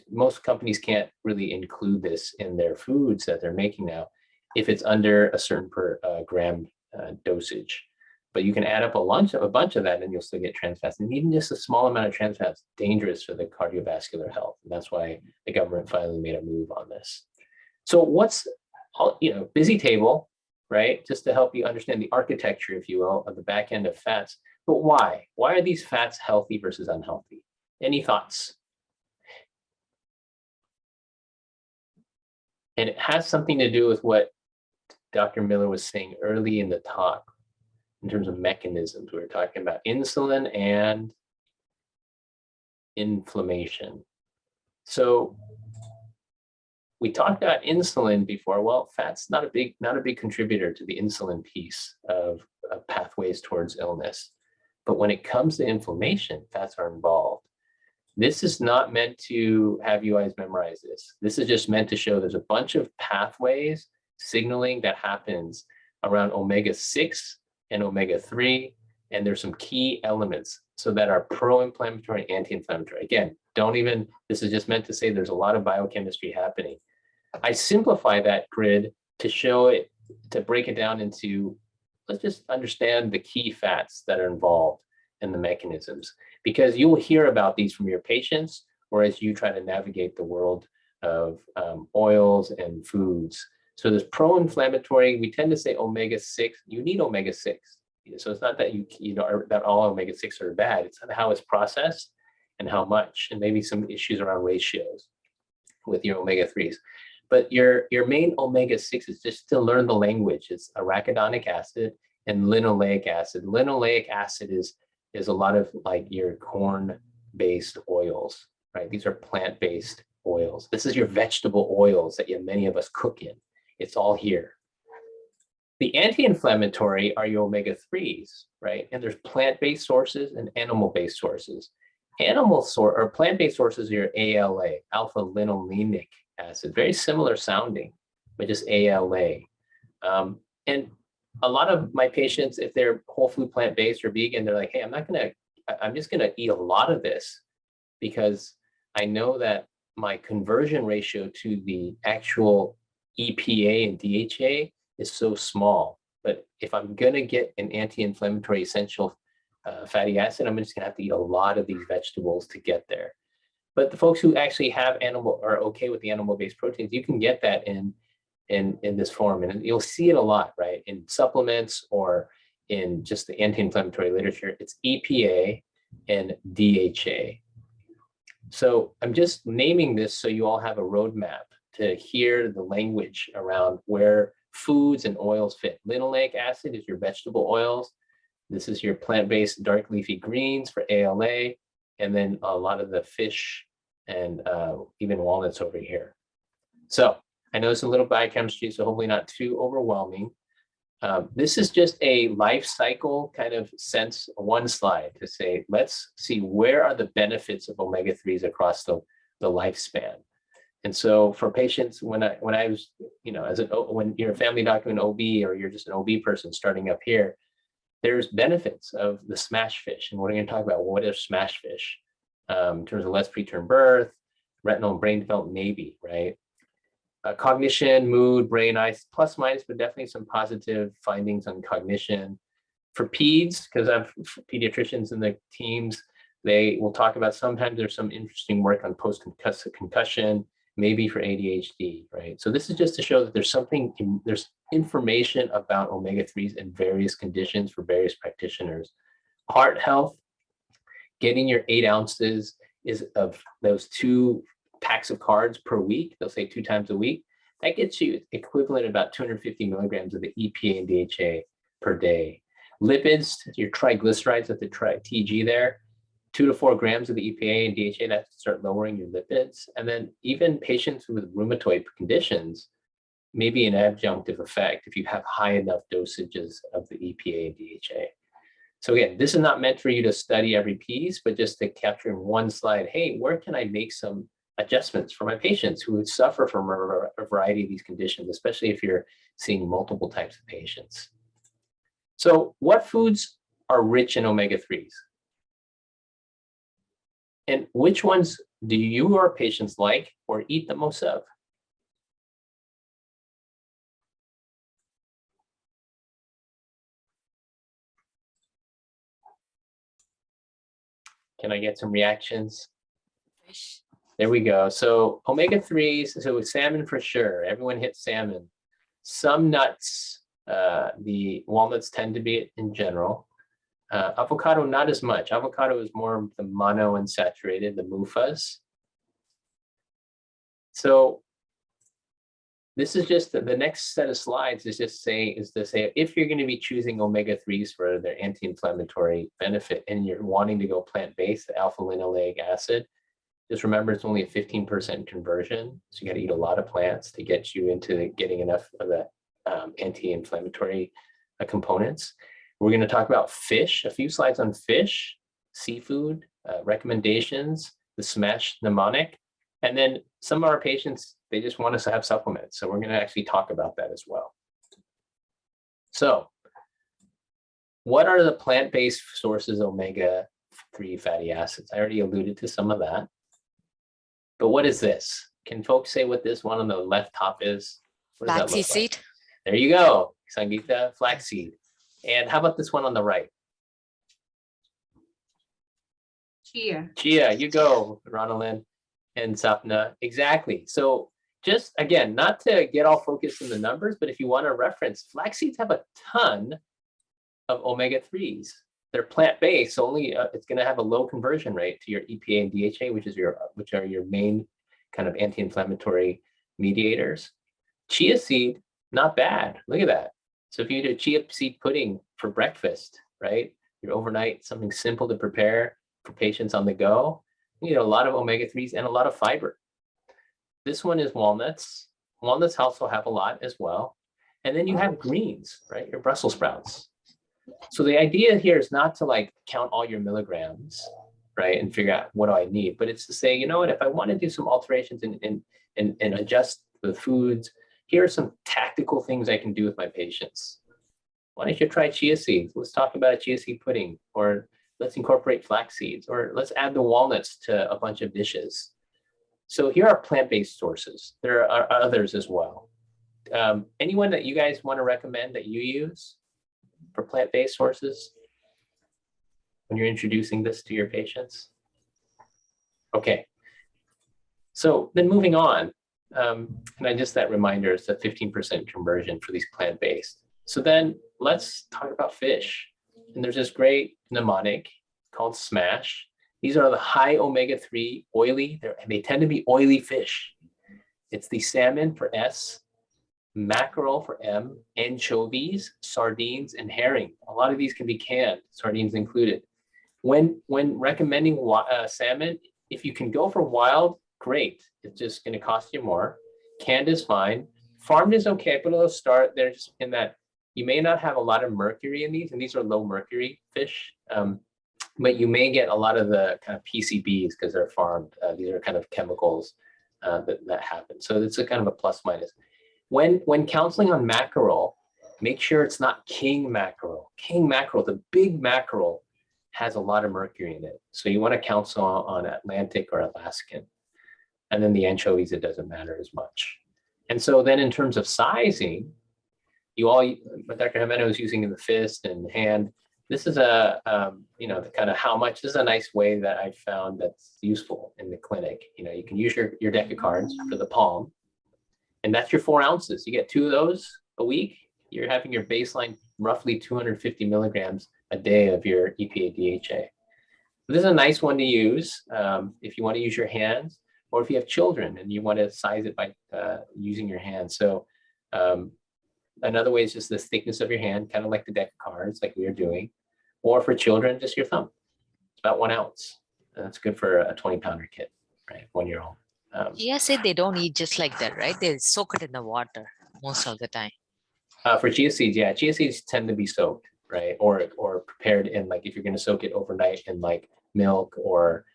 Most companies can't really include this in their foods that they're making now if it's under a certain per gram dosage. But you can add up a bunch of that and you'll still get trans fats. And even just a small amount of trans fats is dangerous for the cardiovascular health. And that's why the government finally made a move on this. So busy table, right? Just to help you understand the architecture, if you will, of the back end of fats. But why? Why are these fats healthy versus unhealthy? Any thoughts? And it has something to do with what Dr. Miller was saying early in the talk in terms of mechanisms. We were talking about insulin and inflammation. So we talked about insulin before. Well, fat's not a big contributor to the insulin piece of pathways towards illness. But when it comes to inflammation, fats are involved. This is not meant to have you guys memorize this. This is just meant to show there's a bunch of pathways signaling that happens around omega-6 and omega-3, and there's some key elements so that are pro-inflammatory, anti-inflammatory. Again, this is just meant to say there's a lot of biochemistry happening. I simplify that grid to show it, to break it down into, let's just understand the key fats that are involved and the mechanisms, because you will hear about these from your patients or as you try to navigate the world of oils and foods. So there's pro-inflammatory, we tend to say omega-6, you need omega-6. So it's not that that all omega-6 are bad, it's how it's processed and how much, and maybe some issues around ratios with your omega-3s. But your main omega-6 is just to learn the language. It's arachidonic acid and linoleic acid. Linoleic acid is a lot of like your corn-based oils, right? These are plant-based oils. This is your vegetable oils that many of us cook in. It's all here. The anti-inflammatory are your omega-3s, right? And there's plant-based sources and animal-based sources. Plant-based sources are your ALA, alpha-linolenic acid, very similar sounding, but just ALA. And a lot of my patients, if they're whole food plant-based or vegan, they're like, hey, I'm just gonna eat a lot of this because I know that my conversion ratio to the actual EPA and DHA is so small. But if I'm gonna get an anti-inflammatory essential fatty acid, I'm just gonna have to eat a lot of these vegetables to get there. But the folks who actually have are okay with the animal-based proteins, you can get that in this form, and you'll see it a lot, right? In supplements or in just the anti-inflammatory literature, it's EPA and DHA. So I'm just naming this so you all have a roadmap to hear the language around where foods and oils fit. Linoleic acid is your vegetable oils. This is your plant-based dark leafy greens for ALA, and then a lot of the fish and even walnuts over here. So I know it's a little biochemistry, so hopefully not too overwhelming. This is just a life cycle kind of sense, one slide to say, let's see where are the benefits of omega-3s across the lifespan. And so for patients, when I was, when you're a family doctor, an OB, or you're just an OB person starting up here, there's benefits of the smash fish. And we're going to talk about what is smash fish in terms of less preterm birth, retinal and brain development, maybe, right? Cognition, mood, brain, eyes, plus minus, but definitely some positive findings on cognition. For peds, because I have pediatricians in the teams, they will talk about sometimes there's some interesting work on post-concussive concussion, maybe for ADHD, right? So this is just to show that there's information about omega-3s in various conditions for various practitioners. Heart health, getting your 8 ounces is of those 2 packs of cards per week, they'll say 2 times a week, that gets you equivalent about 250 milligrams of the EPA and DHA per day. Lipids, your triglycerides at the TG there, 2 to 4 grams of the EPA and DHA, that start lowering your lipids. And then even patients with rheumatoid conditions, maybe an adjunctive effect if you have high enough dosages of the EPA and DHA. So again, this is not meant for you to study every piece, but just to capture in one slide, hey, where can I make some adjustments for my patients who suffer from a variety of these conditions, especially if you're seeing multiple types of patients. So what foods are rich in omega-3s? And which ones do your patients like or eat the most of? Can I get some reactions? Fish. There we go. So omega-3s, so salmon for sure. Everyone hits salmon. Some nuts, The walnuts tend to be in general. Avocado, not as much. Avocado is more of the monounsaturated, the MUFAs. So this is just the next set of slides is to say if you're going to be choosing omega-3s for their anti-inflammatory benefit and you're wanting to go plant-based, the alpha linoleic acid, just remember it's only a 15% conversion. So you got to eat a lot of plants to get you into getting enough of the anti-inflammatory components. We're going to talk about fish, a few slides on fish, seafood, recommendations, the smash mnemonic, and then some of our patients, they just want us to have supplements. So we're going to actually talk about that as well. So what are the plant-based sources of omega-3 fatty acids? I already alluded to some of that. But what is this? Can folks say what this one on the left top is? What does that Flaxseed look like? seed. There you go, Sangeeta, flaxseed. And how about this one on the right? Chia. Chia, you go, Ronalyn and Sapna. Exactly. So just again, not to get all focused in the numbers, but if you want to reference, flax seeds have a ton of omega-3s. They're plant-based, so only it's going to have a low conversion rate to your EPA and DHA, which are your main kind of anti-inflammatory mediators. Chia seed, not bad. Look at that. So if you do chia seed pudding for breakfast, right? Your overnight, something simple to prepare for patients on the go, you get a lot of omega-3s and a lot of fiber. This one is walnuts. Walnuts also have a lot as well. And then you have greens, right? Your Brussels sprouts. So the idea here is not to like count all your milligrams, right? And figure out what do I need, but it's to say, you know what, if I want to do some alterations and adjust the foods, here are some tactical things I can do with my patients. Why don't you try chia seeds? Let's talk about a chia seed pudding, or let's incorporate flax seeds, or let's add the walnuts to a bunch of dishes. So here are plant-based sources. There are others as well. Anyone that you guys want to recommend that you use for plant-based sources when you're introducing this to your patients? Okay. So then moving on, and I just that reminder is the 15% conversion for these plant-based. So then let's talk about fish. And there's this great mnemonic called SMASH. These are the high omega-3 oily, they tend to be oily fish. It's the salmon for S, mackerel for M, anchovies, sardines, and herring. A lot of these can be canned, sardines included. When recommending salmon, if you can go for wild, great. It's just going to cost you more. Canned is fine. Farmed is okay, but it'll start there just in that you may not have a lot of mercury in these, and these are low mercury fish. But you may get a lot of the kind of PCBs because they're farmed. These are kind of chemicals that happen. So it's a kind of a plus minus. When counseling on mackerel, make sure it's not king mackerel. King mackerel, the big mackerel, has a lot of mercury in it. So you want to counsel on Atlantic or Alaskan. And then the anchovies, it doesn't matter as much. And so then in terms of sizing, what Dr. Jimeno is using in the fist and hand, this is the kind of how much, this is a nice way that I found that's useful in the clinic. You can use your deck of cards for the palm, and that's your 4 ounces. You get 2 of those a week. You're having your baseline roughly 250 milligrams a day of your EPA DHA. This is a nice one to use if you want to use your hands, or if you have children and you want to size it by using your hands. So another way is just the thickness of your hand, kind of like the deck of cards, like we are doing. Or for children, just your thumb. It's about 1 ounce. That's good for a 20-pounder kid, right? 1-year-old. Chia seed they don't eat just like that, right? They soak it in the water most of the time. For chia seeds, yeah, chia seeds tend to be soaked, right? Or prepared in, like, if you're going to soak it overnight in like milk or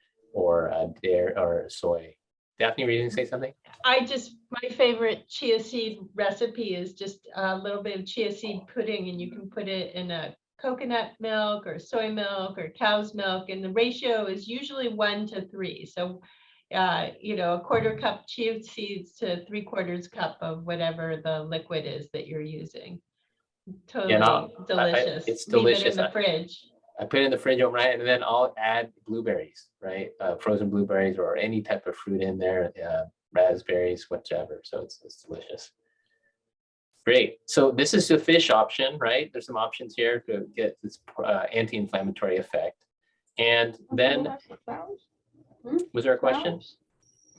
dairy or soy. Daphne, were you going to say something? My favorite chia seed recipe is just a little bit of chia seed pudding, and you can put it in a coconut milk or soy milk or cow's milk, and the ratio is usually 1:3. So, a quarter cup chia seeds to 3/4 cup of whatever the liquid is that you're using. Totally delicious. It's delicious. Leave it in the fridge. I put it in the fridge overnight, and then I'll add blueberries, right? Frozen blueberries or any type of fruit in there, raspberries, whichever. So it's delicious. Great. So this is the fish option, right? There's some options here to get this anti-inflammatory effect. And then, was there a question?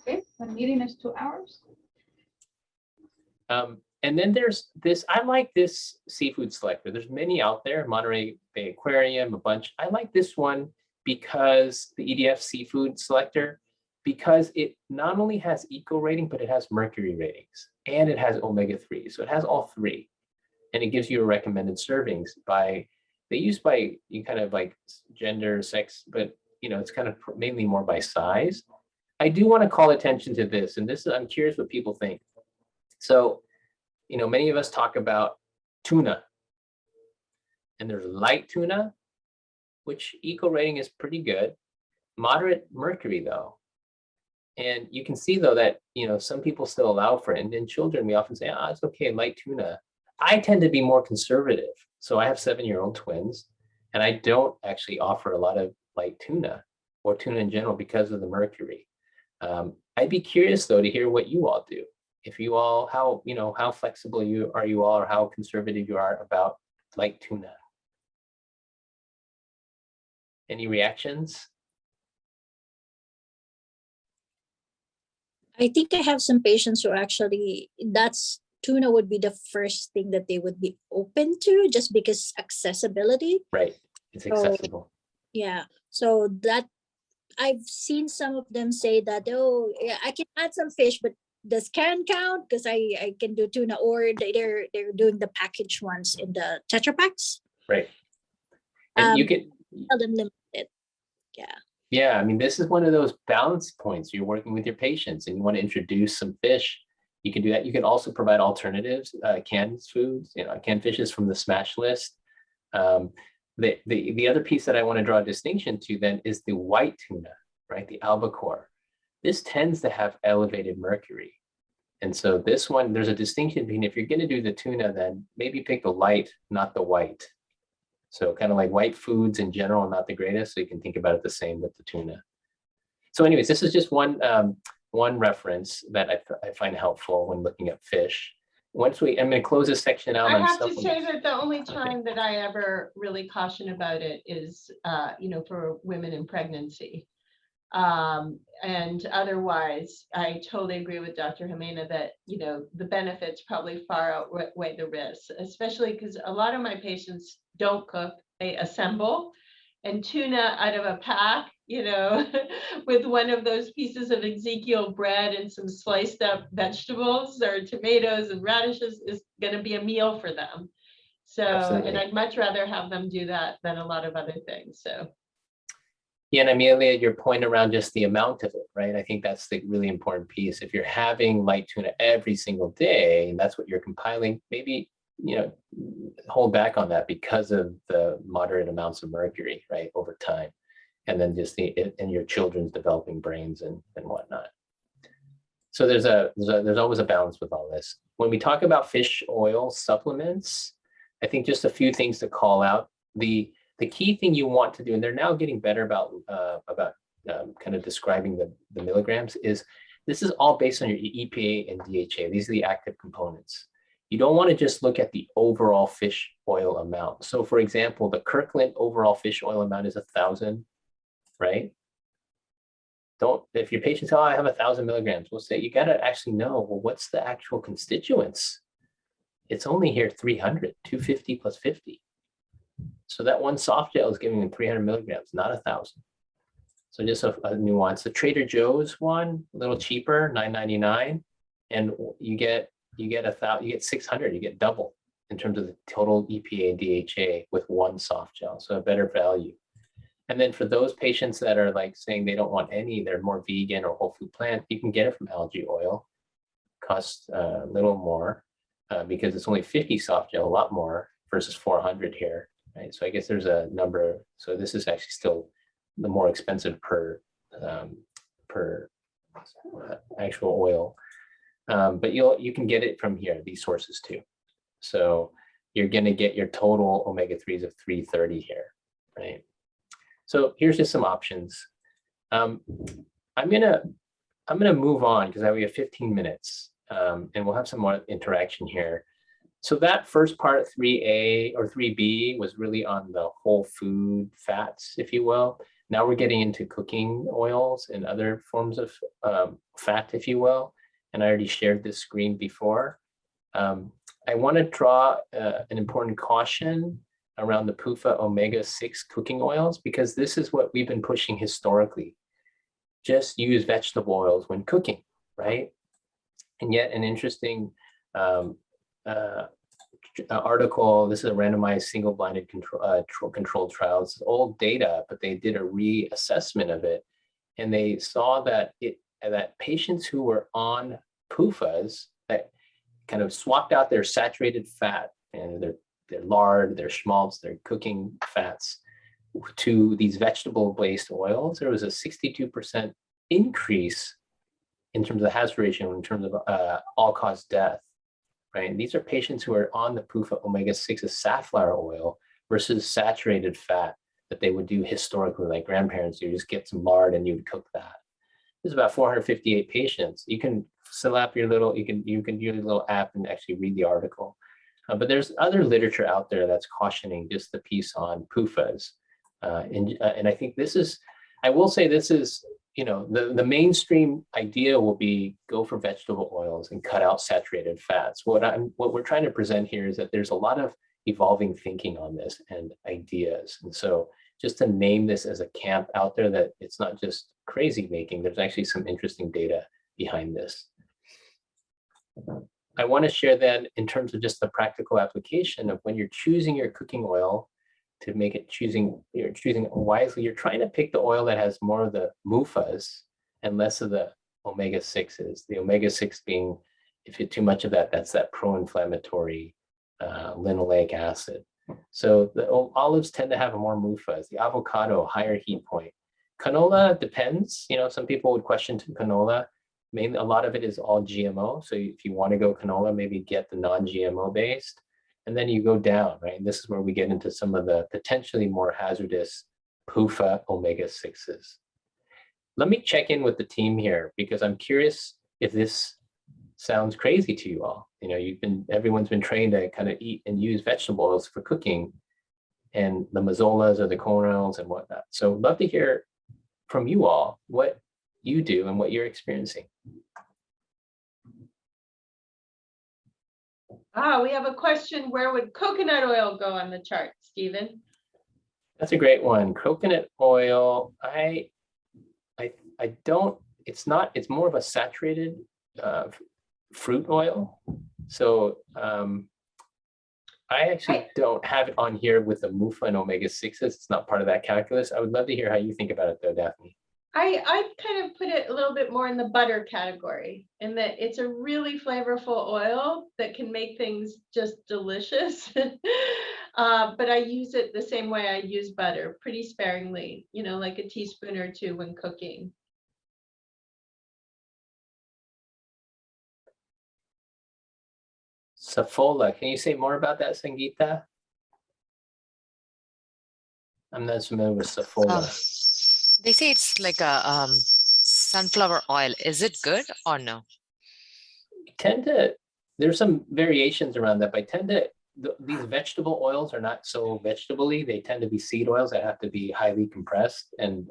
Okay, the meeting is 2 hours. And then there's this, I like this seafood selector. There's many out there, Monterey Bay Aquarium, a bunch. I like this one because the EDF seafood selector, because it not only has eco rating, but it has mercury ratings and it has omega-3. So it has all three. And it gives you a recommended servings by, they use by you kind of like gender, sex, but it's kind of mainly more by size. I do want to call attention to this, and this is, I'm curious what people think. So, many of us talk about tuna, and there's light tuna, which eco rating is pretty good, moderate mercury though. And you can see though that, some people still allow for it. And in children, we often say, it's okay, light tuna. I tend to be more conservative. So I have 7-year-old twins, and I don't actually offer a lot of light tuna or tuna in general because of the mercury. I'd be curious though to hear what you all do. If you all, how flexible are you all, or how conservative you are about light tuna. Any reactions? I think I have some patients who actually, tuna would be the first thing that they would be open to, just because accessibility. Right, it's accessible. Yeah, so that I've seen some of them say that, oh, yeah, I can add some fish, but does can count? Because I can do tuna, or they're doing the packaged ones in the Tetra Packs. Right. And you can tell them limited. Yeah. Yeah, I mean, this is one of those balance points. You're working with your patients and you want to introduce some fish. You can do that. You can also provide alternatives, canned foods, canned fishes from the smash list. The other piece that I want to draw a distinction to then is the white tuna, right? The albacore. This tends to have elevated mercury. And so this one, there's a distinction between, if you're going to do the tuna, then maybe pick the light, not the white. So kind of like white foods in general are not the greatest. So you can think about it the same with the tuna. So anyways, this is just one reference that I find helpful when looking at fish. I'm going to close this section out. I have to say that the only time that I ever really caution about it is, for women in pregnancy. And otherwise, I totally agree with Dr. Jimena that, the benefits probably far outweigh the risks, especially because a lot of my patients don't cook, they assemble. And tuna out of a pack, with one of those pieces of Ezekiel bread and some sliced up vegetables or tomatoes and radishes is going to be a meal for them. So, Absolutely. And I'd much rather have them do that than a lot of other things. So. Yeah, and Amelia, your point around just the amount of it, right? I think that's the really important piece. If you're having light tuna every single day, and that's what you're compiling, maybe, hold back on that because of the moderate amounts of mercury, right, over time. And then just and your children's developing brains and whatnot. So there's always a balance with all this. When we talk about fish oil supplements, I think just a few things to call out. The key thing you want to do, and they're now getting better about kind of describing the milligrams, is this is all based on your EPA and DHA. These are the active components. You don't want to just look at the overall fish oil amount. So for example, the Kirkland overall fish oil amount is 1,000, right? If your patient says, I have 1,000 milligrams, we'll say, you got to actually know, well, what's the actual constituents? It's only here 300, 250 plus 50. So that one soft gel is giving them 300 milligrams, not 1,000. So just a nuance. The Trader Joe's one, a little cheaper, $9.99, and you get 600. You get double in terms of the total EPA and DHA with one soft gel, so a better value. And then for those patients that are like saying they don't want any, they're more vegan or whole food plant, you can get it from algae oil. Costs a little more because it's only 50 soft gel, a lot more versus 400 here. Right? So I guess there's a number. So this is actually still the more expensive per actual oil. But you can get it from here, these sources too. So you're going to get your total omega-3s of 330 here, right? So here's just some options. I'm gonna move on because we have 15 minutes, and we'll have some more interaction here. So that first part, 3A or 3B, was really on the whole food fats, if you will. Now we're getting into cooking oils and other forms of fat, if you will. And I already shared this screen before. I want to draw an important caution around the PUFA omega-6 cooking oils, because this is what we've been pushing historically. Just use vegetable oils when cooking, right? And yet an interesting article, this is a randomized single-blinded controlled trial. It's old data, but they did a reassessment of it. And they saw that that patients who were on PUFAs that kind of swapped out their saturated fat and their lard, their schmaltz, their cooking fats to these vegetable-based oils, there was a 62% increase in terms of the hazard ratio, in terms of all-cause death, right? And these are patients who are on the PUFA omega-6 safflower oil versus saturated fat that they would do historically, like grandparents, you just get some lard and you would cook that. There's about 458 patients. You can slap your little, you can do your little app and actually read the article. But there's other literature out there that's cautioning just the piece on PUFAs. And I think this is, I will say this is, you know, the mainstream idea will be go for vegetable oils and cut out saturated fats. What we're trying to present here is that there's a lot of evolving thinking on this and ideas. And so just to name this as a camp out there, that it's not just crazy making, there's actually some interesting data behind this. I want to share then in terms of just the practical application of when you're choosing your cooking oil, to make it you're choosing wisely, you're trying to pick the oil that has more of the MUFAs and less of the omega-6s. The omega-6 being, if you too much of that, that's that pro-inflammatory linoleic acid. So the olives tend to have more MUFAs. The avocado, higher heat point. Canola depends. You know, some people would question canola. Mainly, a lot of it is all GMO. So if you want to go canola, maybe get the non-GMO based. And then you go down, right? And this is where we get into some of the potentially more hazardous PUFA omega-6s. Let me check in with the team here, because I'm curious if this sounds crazy to you all. You know, everyone's been trained to kind of eat and use vegetable oils for cooking, and the mazolas or the corn oils and whatnot. So I'd love to hear from you all what you do and what you're experiencing. We have a question. Where would coconut oil go on the chart, Stephen? That's a great one. Coconut oil, I don't, it's more of a saturated fruit oil. So I actually don't have it on here with the MUFA and omega-6s. It's not part of that calculus. I would love to hear how you think about it though, Daphne. I kind of put it a little bit more in the butter category, in that it's a really flavorful oil that can make things just delicious. But I use it the same way I use butter, pretty sparingly, you know, like a teaspoon or two when cooking. Safola, can you say more about that, Sangeeta? I'm not familiar with Safola. They say it's like a sunflower oil. Is it good or no? There's some variations around that, but these vegetable oils are not so vegetable-y. They tend to be seed oils that have to be highly compressed and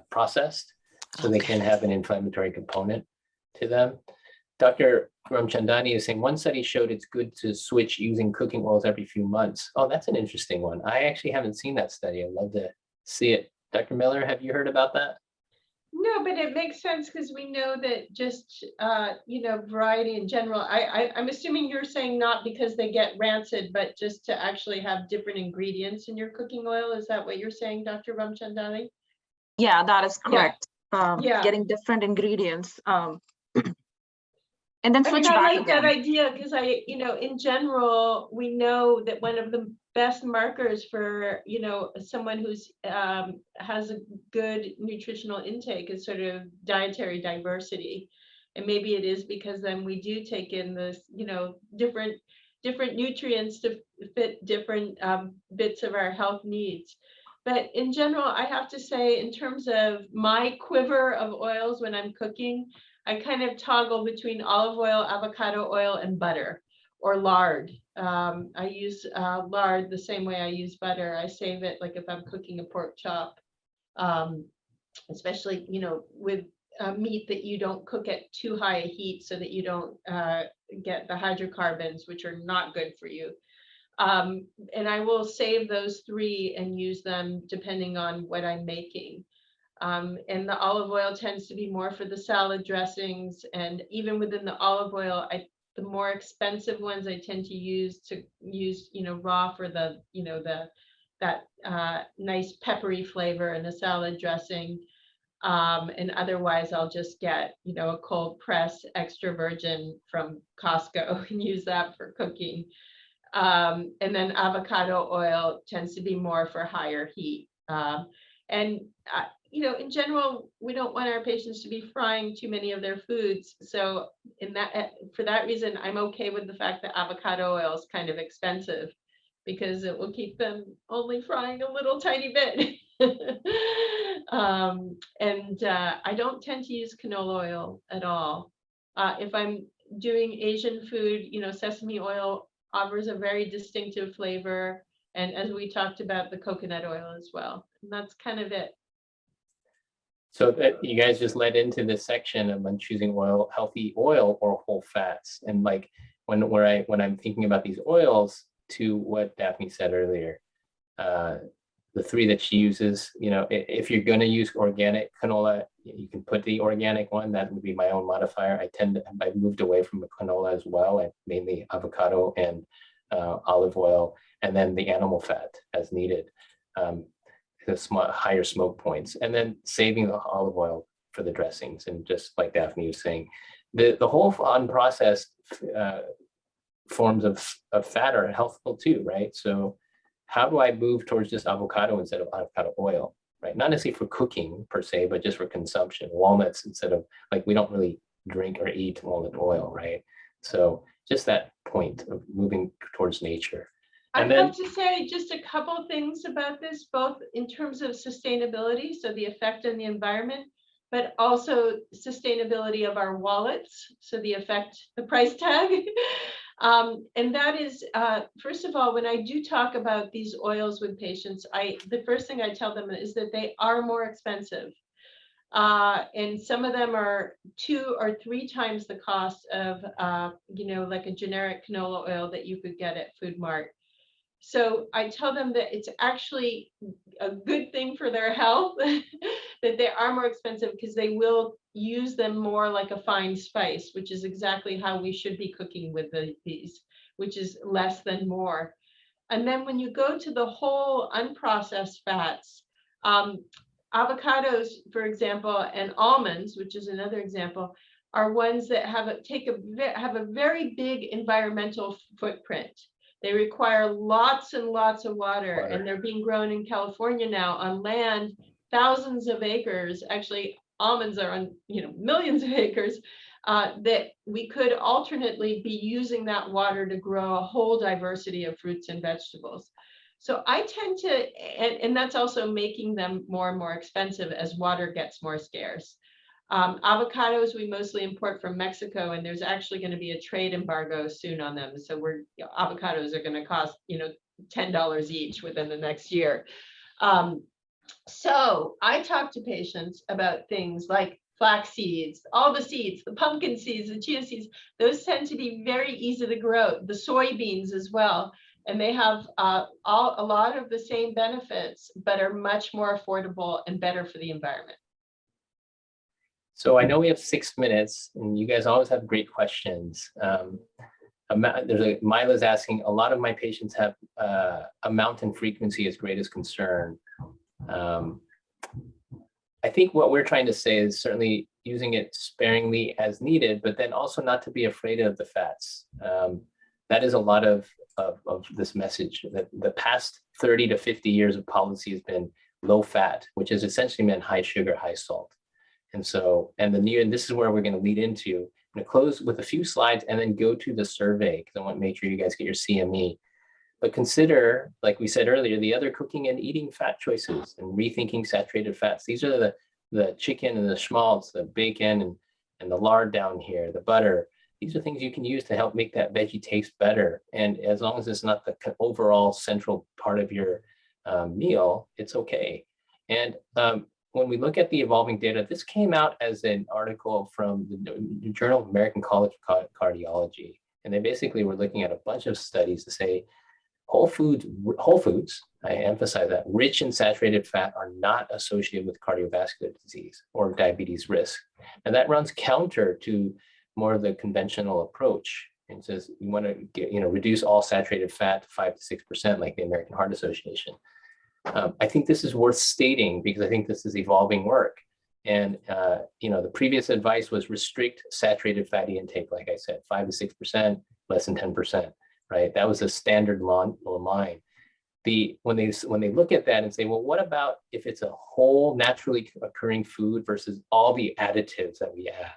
processed, so they can have an inflammatory component to them. Dr. Ramchandani is saying one study showed it's good to switch using cooking oils every few months. Oh, that's an interesting one. I actually haven't seen that study. I'd love to see it. Dr. Miller, have you heard about that? No, but it makes sense, because we know that just, you know, variety in general. I'm assuming you're saying not because they get rancid, but just to actually have different ingredients in your cooking oil. Is that what you're saying, Dr. Ramchandani? Yeah, that is correct. Yeah. Getting different ingredients. And then switch I back like again. that idea, because you know, in general, we know that one of the best markers for, you know, someone who's has a good nutritional intake is sort of dietary diversity. And maybe it is because then we do take in this, you know, different nutrients to fit different bits of our health needs. But in general, I have to say, in terms of my quiver of oils when I'm cooking, I kind of toggle between olive oil, avocado oil, and butter, or lard. I use lard the same way I use butter. I save it like if I'm cooking a pork chop, especially, you know, with meat that you don't cook at too high a heat so that you don't get the hydrocarbons, which are not good for you. And I will save those 3 and use them depending on what I'm making. And the olive oil tends to be more for the salad dressings. And even within the olive oil, the more expensive ones I tend to use, you know, raw for the, you know, that nice peppery flavor in a salad dressing. And otherwise I'll just get, you know, a cold press extra virgin from Costco and use that for cooking. And then avocado oil tends to be more for higher heat. You know, in general, we don't want our patients to be frying too many of their foods. So for that reason, I'm okay with the fact that avocado oil is kind of expensive because it will keep them only frying a little tiny bit. I don't tend to use canola oil at all. If I'm doing Asian food, you know, sesame oil offers a very distinctive flavor. And as we talked about, the coconut oil as well. And that's kind of it. So that you guys just led into this section of choosing oil, healthy oil or whole fats. And like when I'm thinking about these oils, to what Daphne said earlier, the 3 that she uses, you know, if you're going to use organic canola, you can put the organic one. That would be my own modifier. I moved away from the canola as well, and mainly avocado and olive oil, and then the animal fat as needed. Higher smoke points, and then saving the olive oil for the dressings. And just like Daphne was saying, the whole unprocessed forms of fat are healthful too, right? So how do I move towards just avocado instead of avocado oil, right? Not necessarily for cooking per se, but just for consumption. Walnuts instead of, like, we don't really drink or eat walnut oil, right? So just that point of moving towards nature. I'd have to say just a couple things about this, both in terms of sustainability, so the effect on the environment, but also sustainability of our wallets, so the effect, the price tag. And that is, first of all, when I do talk about these oils with patients, the first thing I tell them is that they are more expensive. And some of them are 2 or 3 times the cost of, you know, like a generic canola oil that you could get at Food Mart. So I tell them that it's actually a good thing for their health that they are more expensive, because they will use them more like a fine spice, which is exactly how we should be cooking with these, which is less than more. And then when you go to the whole unprocessed fats, avocados, for example, and almonds, which is another example, are ones that have a very big environmental footprint. They require lots and lots of water, and they're being grown in California now on land, thousands of acres. Actually, almonds are on, you know, millions of acres, that we could alternately be using that water to grow a whole diversity of fruits and vegetables. So I tend to, and that's also making them more and more expensive as water gets more scarce. Avocados we mostly import from Mexico, and there's actually going to be a trade embargo soon on them. So avocados are going to cost, you know, $10 each within the next year. So I talk to patients about things like flax seeds, all the seeds, the pumpkin seeds, the chia seeds. Those tend to be very easy to grow. The soybeans as well. And they have a lot of the same benefits, but are much more affordable and better for the environment. So I know we have 6 minutes, and you guys always have great questions. Mila's asking, a lot of my patients have amount and frequency as greatest concern. I think what we're trying to say is certainly using it sparingly as needed, but then also not to be afraid of the fats. That is a lot of this message. That the past 30 to 50 years of policy has been low fat, which has essentially meant high sugar, high salt. And so, and this is where we're going to lead into. I'm going to close with a few slides and then go to the survey, because I want to make sure you guys get your CME. But consider, like we said earlier, the other cooking and eating fat choices and rethinking saturated fats. These are the chicken and the schmaltz, the bacon and the lard down here, the butter. these are things you can use to help make that veggie taste better. And as long as it's not the overall central part of your meal, it's okay. And when we look at the evolving data, this came out as an article from the Journal of American College of Cardiology. And they basically were looking at a bunch of studies to say whole foods, I emphasize that, rich in saturated fat are not associated with cardiovascular disease or diabetes risk. And that runs counter to more of the conventional approach. And says you want to get, reduce all saturated fat to 5 to 6%, like the American Heart Association. I think this is worth stating because I think this is evolving work. And the previous advice was restrict saturated fatty intake, like I said, 5 to 6%, less than 10%, right? That was a standard line. When they look at that and say, well, what about if it's a whole naturally occurring food versus all the additives that we add?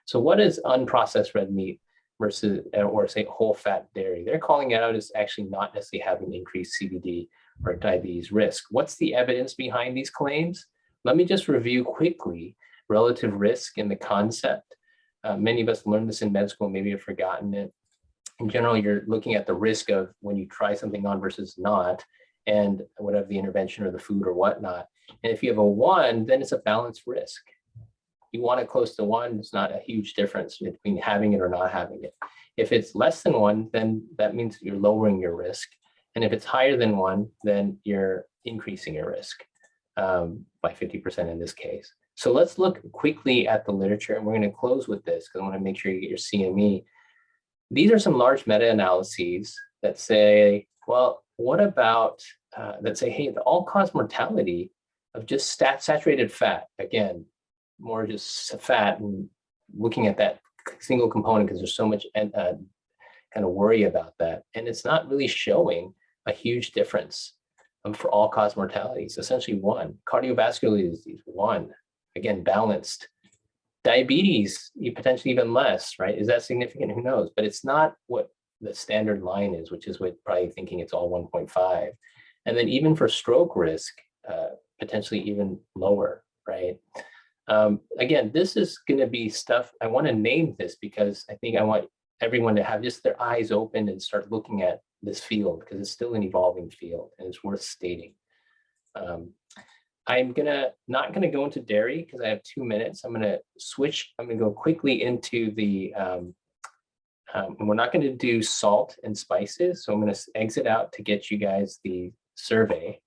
So what is unprocessed red meat versus, or say whole fat dairy? They're calling it out as actually not necessarily having increased CVD or diabetes risk. What's the evidence behind these claims? Let me just review quickly relative risk and the concept. Many of us learned this in med school, maybe have forgotten it. In general, you're looking at the risk of when you try something on versus not, and whatever the intervention or the food or whatnot. And if you have a 1, then it's a balanced risk. You want it close to 1, it's not a huge difference between having it or not having it. If it's less than 1, then that means you're lowering your risk. And if it's higher than 1, then you're increasing your risk by 50% in this case. So let's look quickly at the literature, and we're going to close with this because I want to make sure you get your CME. These are some large meta-analyses that say, well, what about, that say, hey, the all-cause mortality of just saturated fat, again, more just fat, and looking at that single component because there's so much kind of worry about that. And it's not really showing a huge difference for all-cause mortality. It's essentially 1. Cardiovascular disease, 1. Again, balanced. Diabetes, you potentially even less, right? Is that significant? Who knows? But it's not what the standard line is, which is what probably thinking it's all 1.5. And then even for stroke risk, potentially even lower, right? Again, this is going to be stuff, I want to name this because I think I want everyone to have just their eyes open and start looking at this field because it's still an evolving field and it's worth stating. I'm not gonna go into dairy because I have 2 minutes. I'm gonna go quickly into the, we're not gonna do salt and spices. So I'm gonna exit out to get you guys the survey.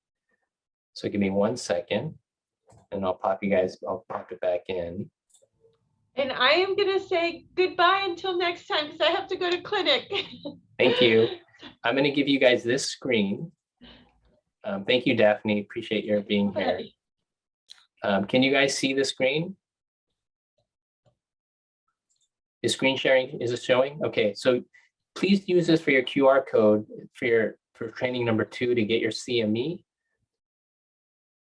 So give me 1 second and I'll pop it back in. And I am going to say goodbye until next time because I have to go to clinic. Thank you. I'm going to give you guys this screen. Thank you, Daphne. Appreciate your being here. Can you guys see the screen? Is screen sharing, is it showing? Okay, so please use this for your QR code for training number 2 to get your CME.